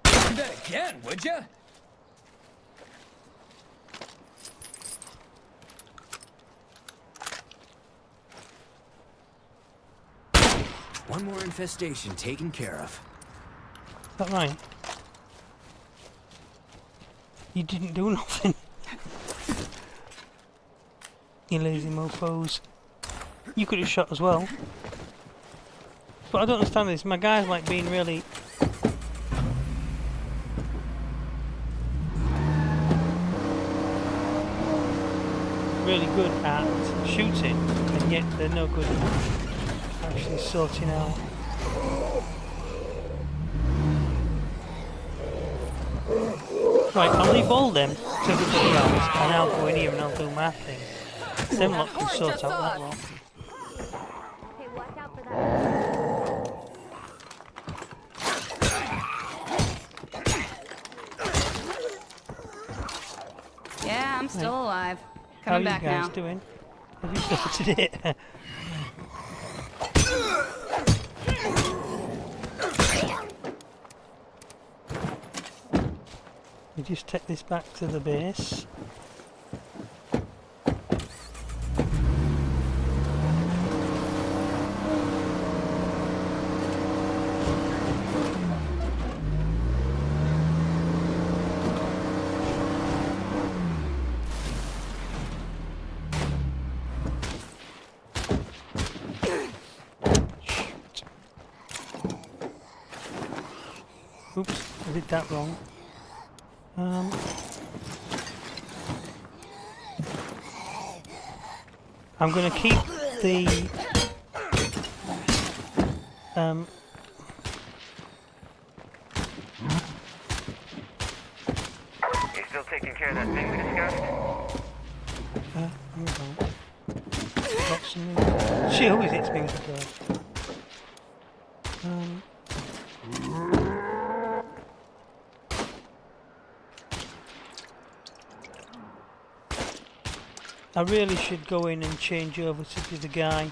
Do that again, would ya? One more infestation taken care of. Is that right? You didn't do nothing. You lazy mofos. You could have shot as well. But I don't understand this. My guy's like being really... really good at shooting, and yet they're no good at actually sorting out. Right, I'll leave all them to everybody else, and I'll go in here and I'll do my thing. Them lot can sort out that lot. Hey, watch out for that. Yeah, I'm still alive. How Coming are back you guys now. doing? Have you sorted it? We just take this back to the base. Oops, I did that wrong. I'm going to keep the You still taking care of that thing we discussed? hold on. Got some. She always hits me with the door. I really should go in and change over to the other guy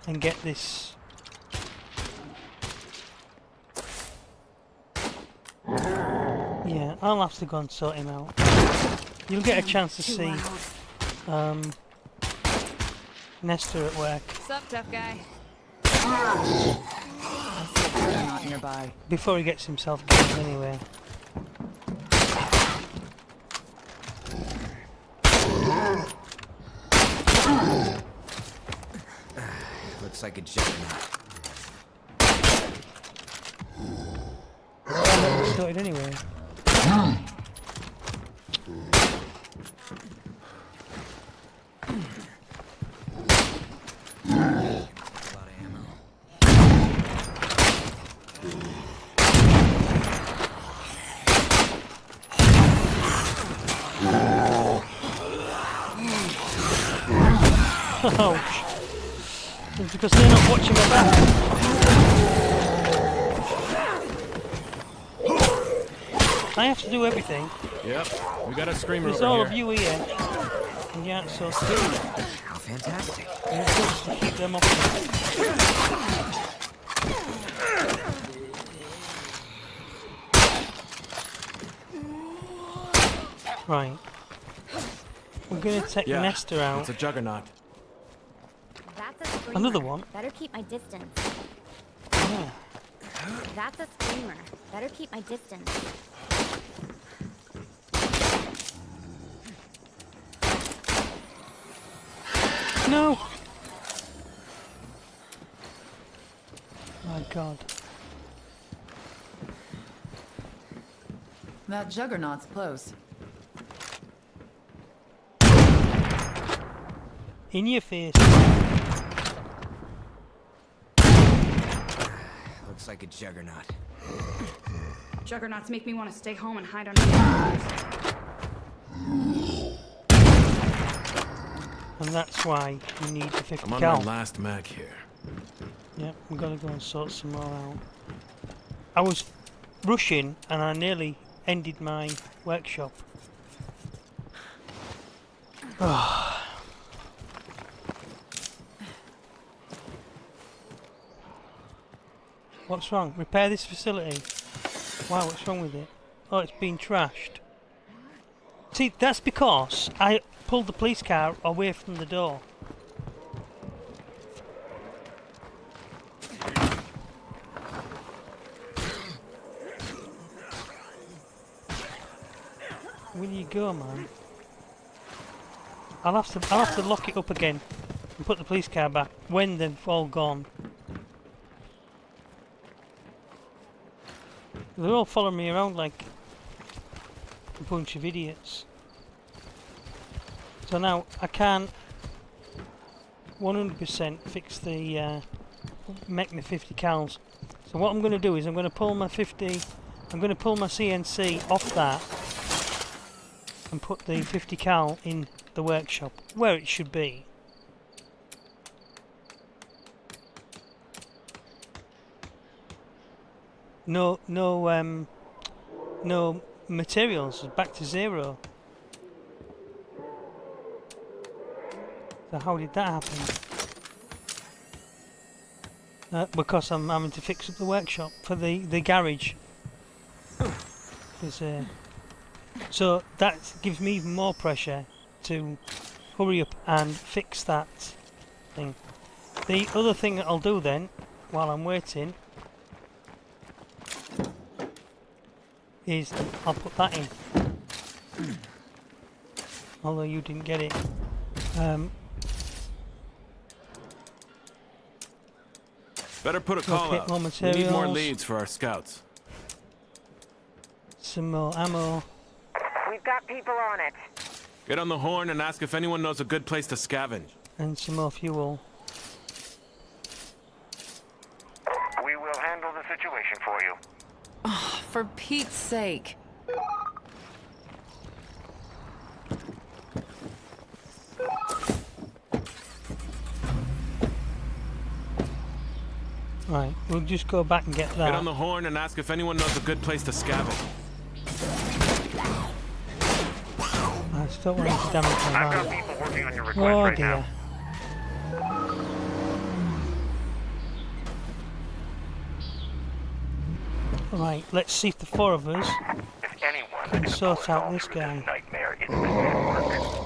and get this. Yeah, I'll have to go and sort him out. You'll get a chance to see Nestor at work. Sup, tough guy? I see a juggernaut nearby. Before he gets himself killed anyway. Looks like a juggernaut. Started anyway. Ouch. It's because they're not watching my back. I have to do everything. Yep, we got a screamer There's over all here. of you here. And you aren't so still. How fantastic. And it's just to keep them off. Right. We're gonna take Yeah, Nestor out. it's a juggernaut. That's a screamer. Another one. Better keep my distance. Yeah. That's a screamer. Better keep my distance. No! My God. That juggernaut's close. In your face. Looks like a juggernaut. Juggernauts make me want to stay home and hide under the covers. And that's why you need the 50 I'm on cal. my last mag here. Yep, we've got to go and sort some more out. I was rushing and I nearly ended my workshop. What's wrong? Repair this facility. Wow, what's wrong with it? Oh, it's been trashed. See, that's because I pulled the police car away from the door. Where do you go, man? I'll have to lock it up again and put the police car back when they've all gone. They're all following me around like a bunch of idiots. So now I can't 100% fix the make the 50 cals. So what I'm going to do is I'm going to pull my CNC off that and put the 50 cal in the workshop where it should be. No materials, back to zero. So how did that happen? Because I'm having to fix up the workshop for the garage. So that gives me even more pressure to hurry up and fix that thing. The other thing that I'll do then, while I'm waiting, is I'll put that in. Although you didn't get it. Better put a call get out. more We need more materials. leads for our scouts. Some more ammo. We've got people on it. Get on the horn and ask if anyone knows a good place to scavenge. And some more fuel. We will handle the situation for you. For Pete's sake. Right, we'll just go back and get that. Get on the horn and ask if anyone knows a good place to scavenge. I just don't want to damage my I've got life. people working on your request Oh right dear. now. Right, let's see if the four of us If anyone can can sort out fall this through guy. nightmare, it's the network.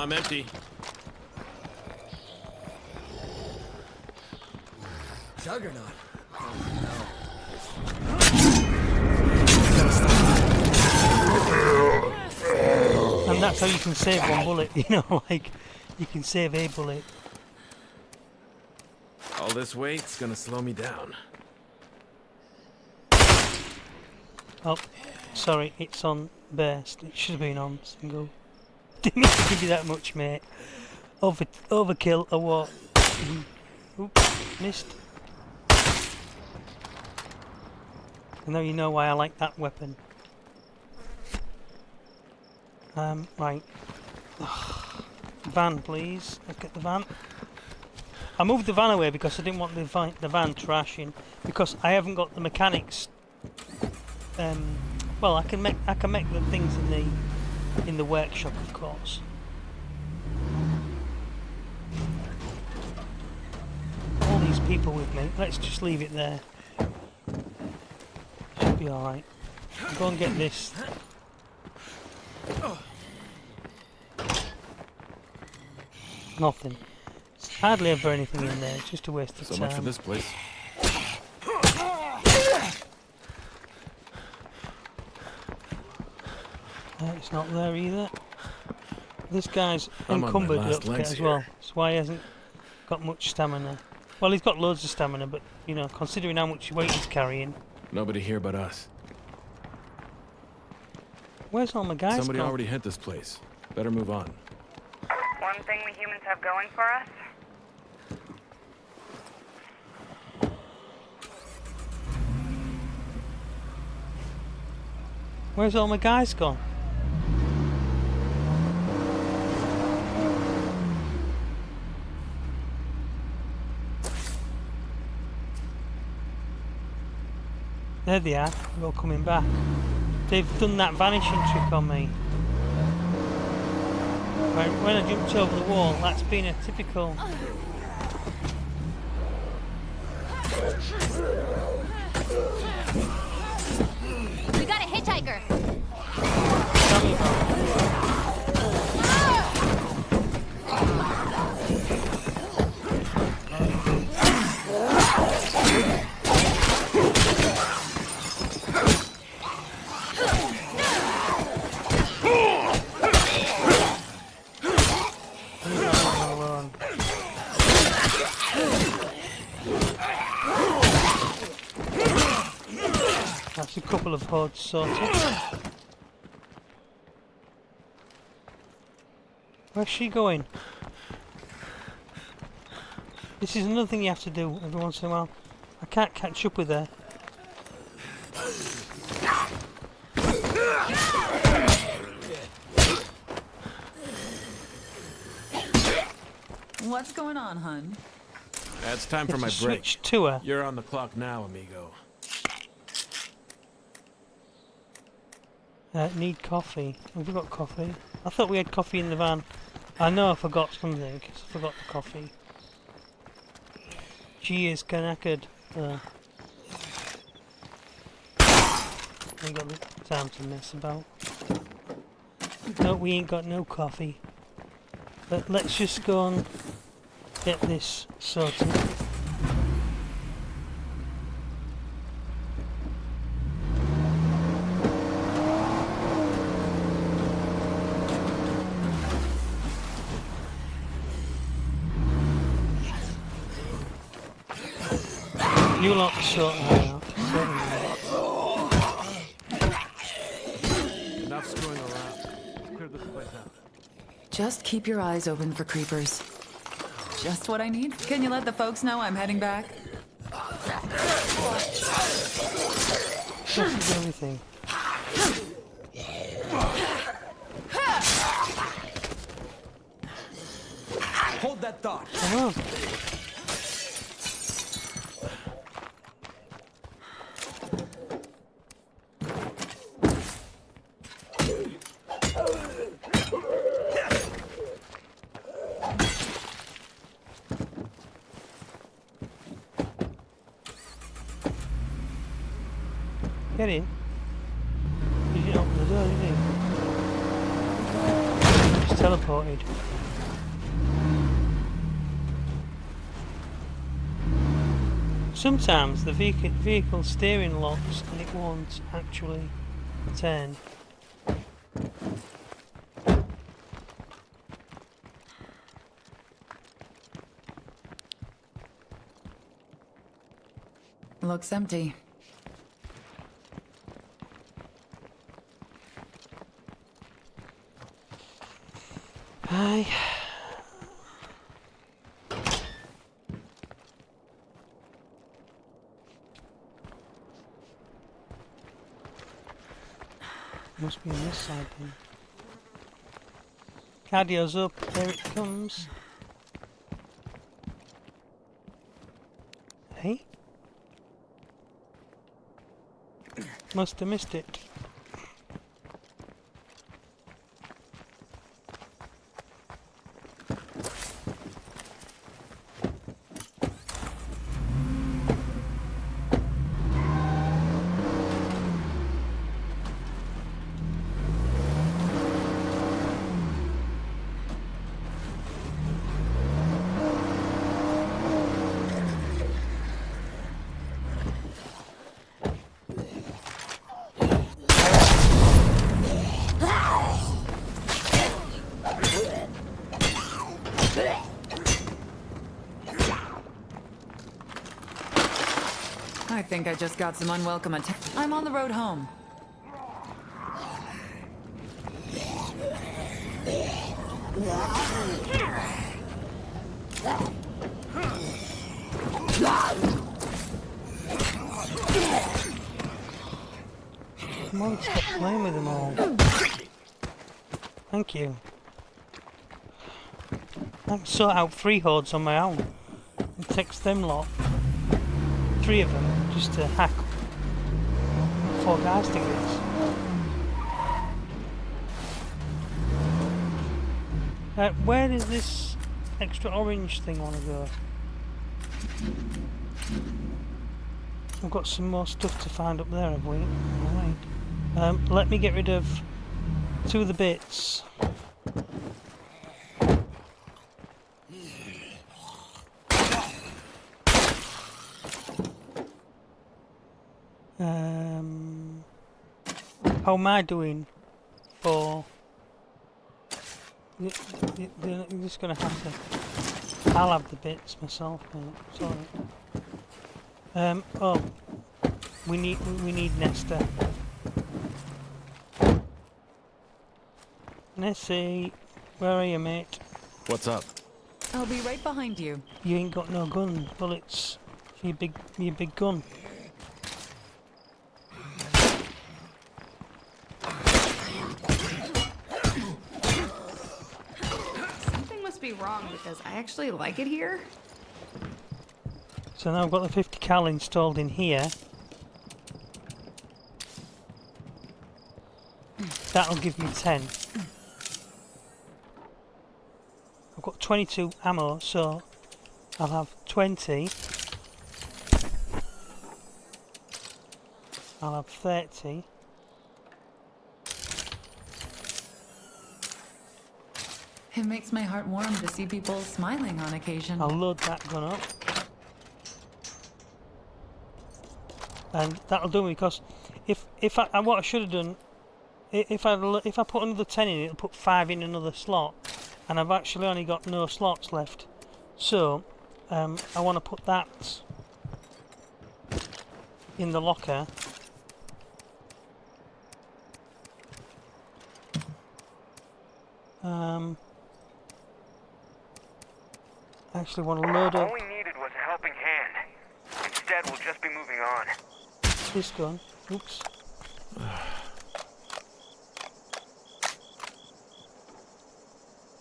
I'm empty. Juggernaut. And that's how you can save one bullet, you know, like, you can save a bullet. All this weight's gonna slow me down. Oh, sorry, it's on burst. It should have been on single. Didn't mean to give you that much, mate. Overkill or what? Oops, missed. And now you know why I like that weapon. Right. Van, please. Look at the van. I moved the van away because I didn't want the van trashing. Because I haven't got the mechanics. Well, I can make the things in the workshop, of course. All these people with me. Let's just leave it there. Should be all right. I'll go and get this. Nothing. There's hardly ever anything in there. It's just a waste of time. So much for this place. It's not there either. This guy's I'm on my encumbered last up to legs as well. here. That's why he hasn't got much stamina. Well, he's got loads of stamina, but you know, considering how much weight he's carrying. Nobody here but us. Where's all my guys Somebody gone? already hit this place. Better move on. One thing we humans have going for us? Where's all my guys gone? There they are. They're all coming back. They've done that vanishing trick on me. When I jumped over the wall, that's been a typical... We got a hitchhiker. Tell me about it. That's a couple of hordes sorted. Where's she going? This is another thing you have to do every once in a while. I can't catch up with her. What's going on, hun? It's time for You my have to break. switch to her. You're on the clock now, amigo. Need coffee. Have we got coffee? I thought we had coffee in the van. I know I forgot something, because I forgot the coffee. She is knackered. Ain't got the time to mess about. No, we ain't got no coffee. But let's just go and get this sorted. You lot sort her out. Enough screwing around. Clear this place out. Just keep your eyes open for creepers. Just what I need. Can you let the folks know I'm heading back? This is everything. Hold that thought. Come on. Get in. You didn't open the door, did you? Just teleported. Sometimes the vehicle steering locks and it won't actually turn. Looks empty. Aye. Must be on this side then. Cardio's up, there it comes. Hey? Must have missed it. I think I just got some unwelcome attention. I'm on the road home. Come on, stop playing with them all. Thank you. I can sort out 3 hordes on my own. And text them lot. 3 of them just to hack 4 guys to this. Where does this extra orange thing want to go? We've got some more stuff to find up there, have we? Alright. Let me get rid of 2 of the bits. How am I doing for... You're just gonna have to... I'll have the bits myself, mate. Sorry. Oh. We need Nesta. Nessie, where are you, mate? What's up? I'll be right behind you. You ain't got no gun bullets for your big gun. Something must be wrong because I actually like it here. So now I've got the 50 cal installed in here. That'll give me 10. I've got 22 ammo, so I'll have 20. I'll have 30. It makes my heart warm to see people smiling on occasion. I'll load that gun up. And that'll do me, because if I what I should have done, if I put another 10 in, it'll put 5 in another slot, and I've actually only got no slots left. So I want to put that in the locker. I actually want to load up All we needed was a helping hand. Instead, we'll just be moving on. this gun. Oops.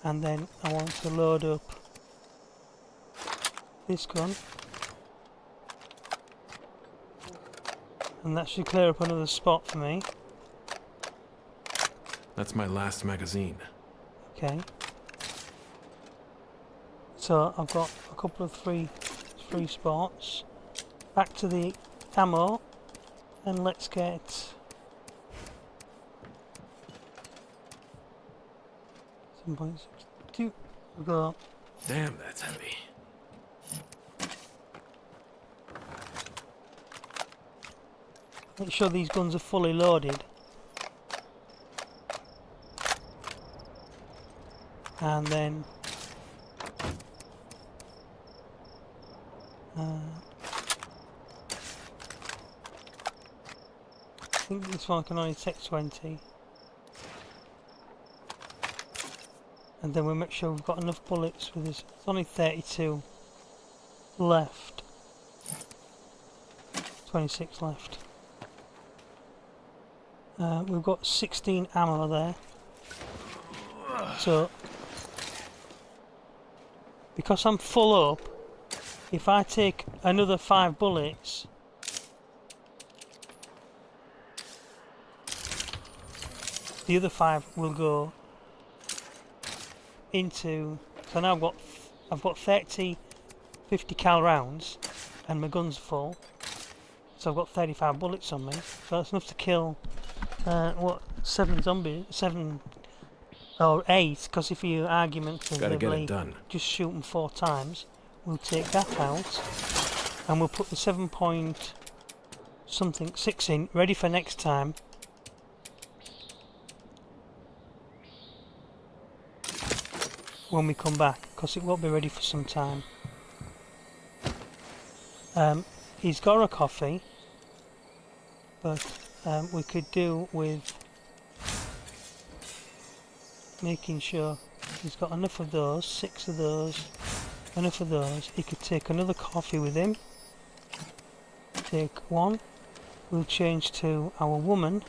And then I want to load up this gun. And that should clear up another spot for me. That's my last magazine. Okay. So I've got a couple of free spots. Back to the ammo, and let's get 7.62. We've got... Damn, that's heavy. Make sure these guns are fully loaded. And then... I think this one can only take 20. And then we'll make sure we've got enough bullets for this. It's only 32 left. 26 left. We've got 16 ammo there. So, because I'm full up, if I take another 5 bullets, the other 5 will go into. So now I've got 30 50 cal rounds, and my gun's full. So I've got 35 bullets on me. So that's enough to kill 7 zombies, 7 or 8. Because if you argumentatively just shoot them 4 times, we'll take that out, and we'll put the 7.6 in, ready for next time. When we come back, because it won't be ready for some time. He's got a coffee, but we could do with making sure he's got enough of those, 6 of those, enough of those. He could take another coffee with him. Take 1. We'll change to our woman.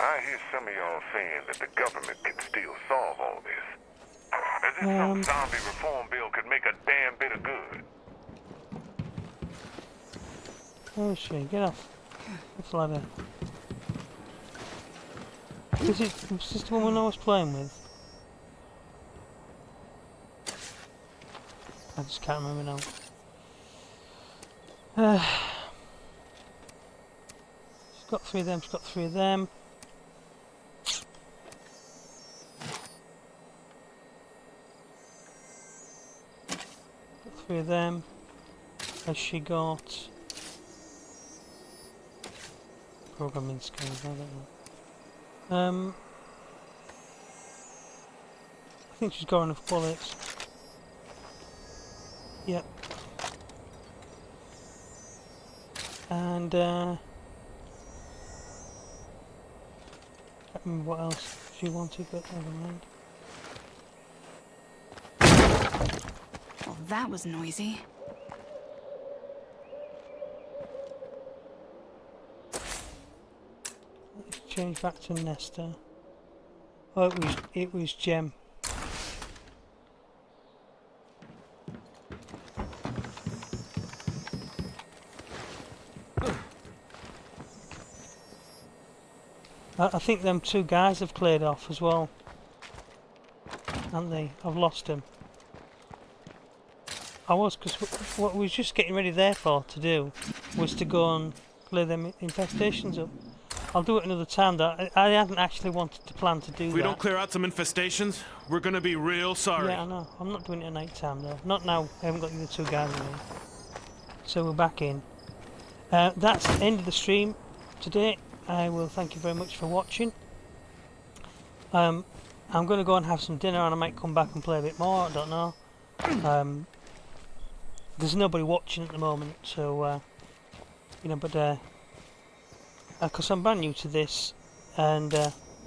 I hear some of y'all saying that the government can still solve all this. As if some zombie reform bill could make a damn bit of good. Oh shit, get off. What's the ladder? Is this the woman I was playing with? I just can't remember now. She's got 3 of them, she's got 3 of them. Got 3 of them. Has she got programming skills? I don't know. I think she's got enough bullets. Yep. And can't remember what else she wanted, but never mind. Well, that was noisy. Let's change back to Nesta. Oh, it was Gem. I think them 2 guys have cleared off as well, haven't they? I've lost them. Because what we was just getting ready there for to do was to go and clear them infestations up. I'll do it another time. That I hadn't actually wanted to plan to do that. If we don't clear out some infestations, we're gonna be real sorry. Yeah, I know. I'm not doing it at night time though. Not now. I haven't got the other 2 guys with me. So we're back in. That's the end of the stream today. I will thank you very much for watching. I'm going to go and have some dinner, and I might come back and play a bit more. I don't know. There's nobody watching at the moment, so you know. But because I'm brand new to this, and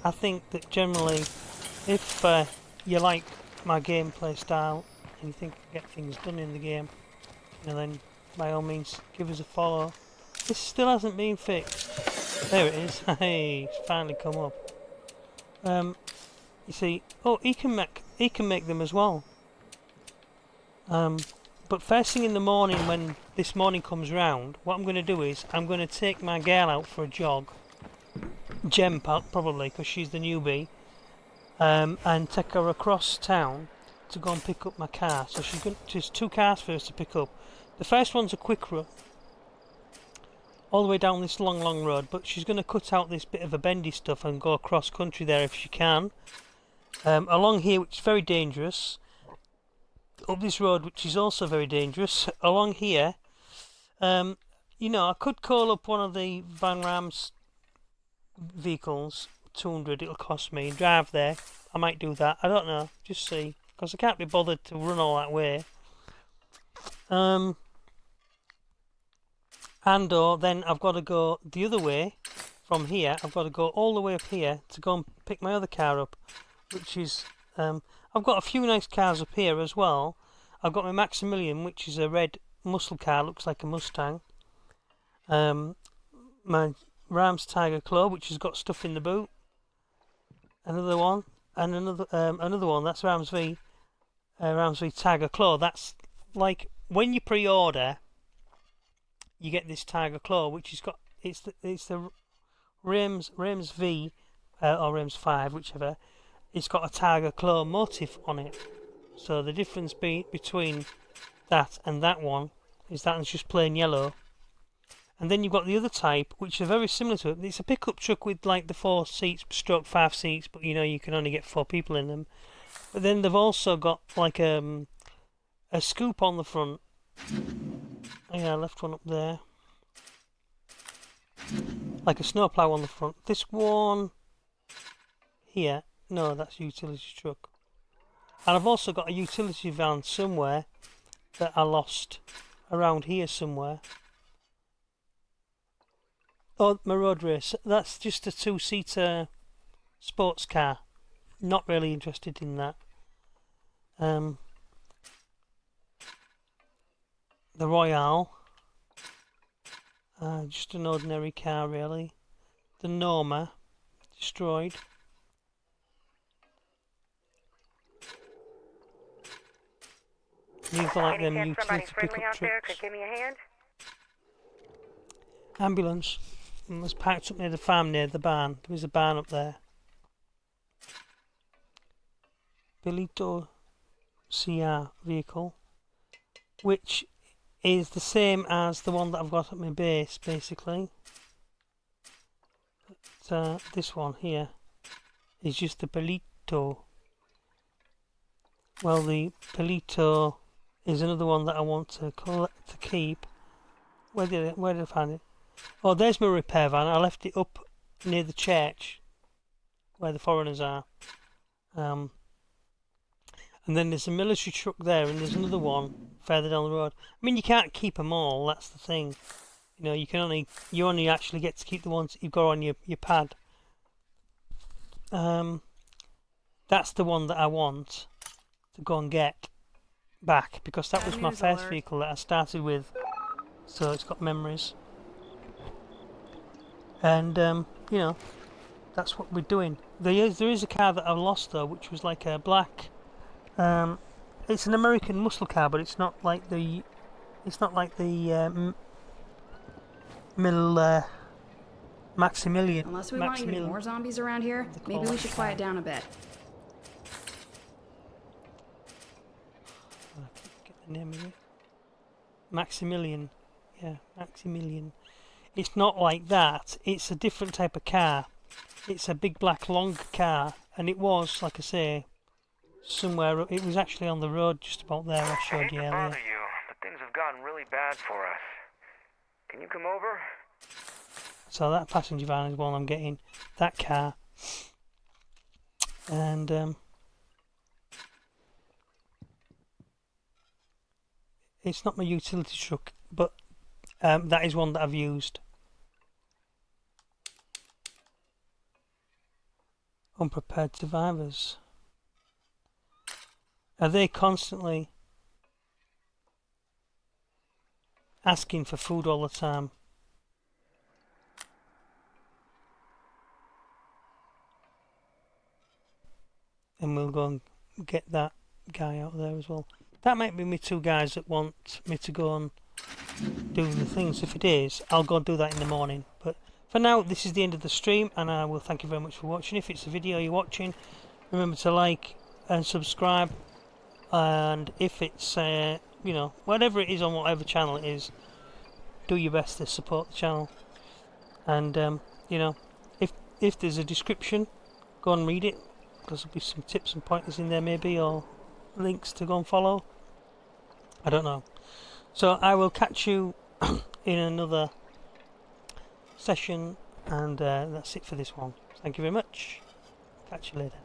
I think that generally, if you like my gameplay style and you think you get things done in the game, you know, then by all means give us a follow. This still hasn't been fixed. There it is. Hey, it's finally come up. You see, oh, he can make them as well. But first thing in the morning, when this morning comes round, what I'm going to do is I'm going to take my girl out for a jog. Gem probably, because she's the newbie, and take her across town to go and pick up my car. So she's 2 cars for us to pick up. The first one's a quick run. all the way down this long road, but she's going to cut out this bit of a bendy stuff and go across country there if she can. Along here, which is very dangerous. Up this road, which is also very dangerous. Along here, you know, I could call up one of the Van Ram's vehicles, 200, it'll cost me, and drive there. I might do that, I don't know, just see, because I can't be bothered to run all that way. And or then I've got to go the other way from here. I've got to go all the way up here to go and pick my other car up, which is I've got a few nice cars up here as well. I've got my Maximilian, which is a red muscle car, looks like a Mustang. My Ram's Tiger Claw, which has got stuff in the boot. Another one, and another one. That's Ram's V Tiger Claw. That's like when you pre-order, you get this Tiger Claw, which has got it's the Rams V or Rams 5, whichever. It's got a Tiger Claw motif on it. So the difference between that and that one is that one's just plain yellow. And then you've got the other type, which are very similar to it. It's a pickup truck with like the 4 seats, stroke 5 seats, but you know you can only get 4 people in them. But then they've also got like a scoop on the front. Oh, yeah, I left one up there. Like a snowplow on the front. This one here, no, that's a utility truck. And I've also got a utility van somewhere that I lost around here somewhere. Oh, my road race. That's just a 2-seater sports car. Not really interested in that. The Royale. Just an ordinary car, really. The Norma. Destroyed. These are like them utility pickup trucks. Give me a hand? Ambulance. It was packed up near the farm, near the barn. There was a barn up there. Belito CR vehicle, which is the same as the one that I've got at my base, basically. But, this one here is just the Belito. Well, the Belito is another one that I want to keep. Where did I find it? Oh, there's my repair van. I left it up near the church where the foreigners are. And then there's a military truck there, and there's another one further down the road. I mean, you can't keep them all. That's the thing. You know, you only actually get to keep the ones that you've got on your pad. That's the one that I want to go and get back, because that was my first vehicle that I started with. So it's got memories. And, you know, that's what we're doing. There is a car that I lost, though, which was like a black... it's an American muscle car, but it's not like the... Maximilian. Unless we want even more zombies around here, maybe we should quiet down a bit. Get the name of it. Maximilian. Yeah, Maximilian. It's not like that. It's a different type of car. It's a big black long car, and it was, like I say, somewhere. It was actually on the road just about there. I showed you earlier. Bother you, but things have gotten really bad for us. Can you come over? So that passenger van is one I'm getting. That car. And it's not my utility truck, but that is one that I've used. Unprepared survivors. Are they constantly asking for food all the time? And we'll go and get that guy out there as well. That might be me 2 guys that want me to go and do the things. If it is, I'll go and do that in the morning. But for now, this is the end of the stream, and I will thank you very much for watching. If it's a video you're watching, remember to like and subscribe. And if it's, you know, whatever it is on whatever channel it is, do your best to support the channel. And you know, if there's a description, go and read it, because there'll be some tips and pointers in there maybe, or links to go and follow. I don't know. So I will catch you in another session, and that's it for this one. Thank you very much. Catch you later.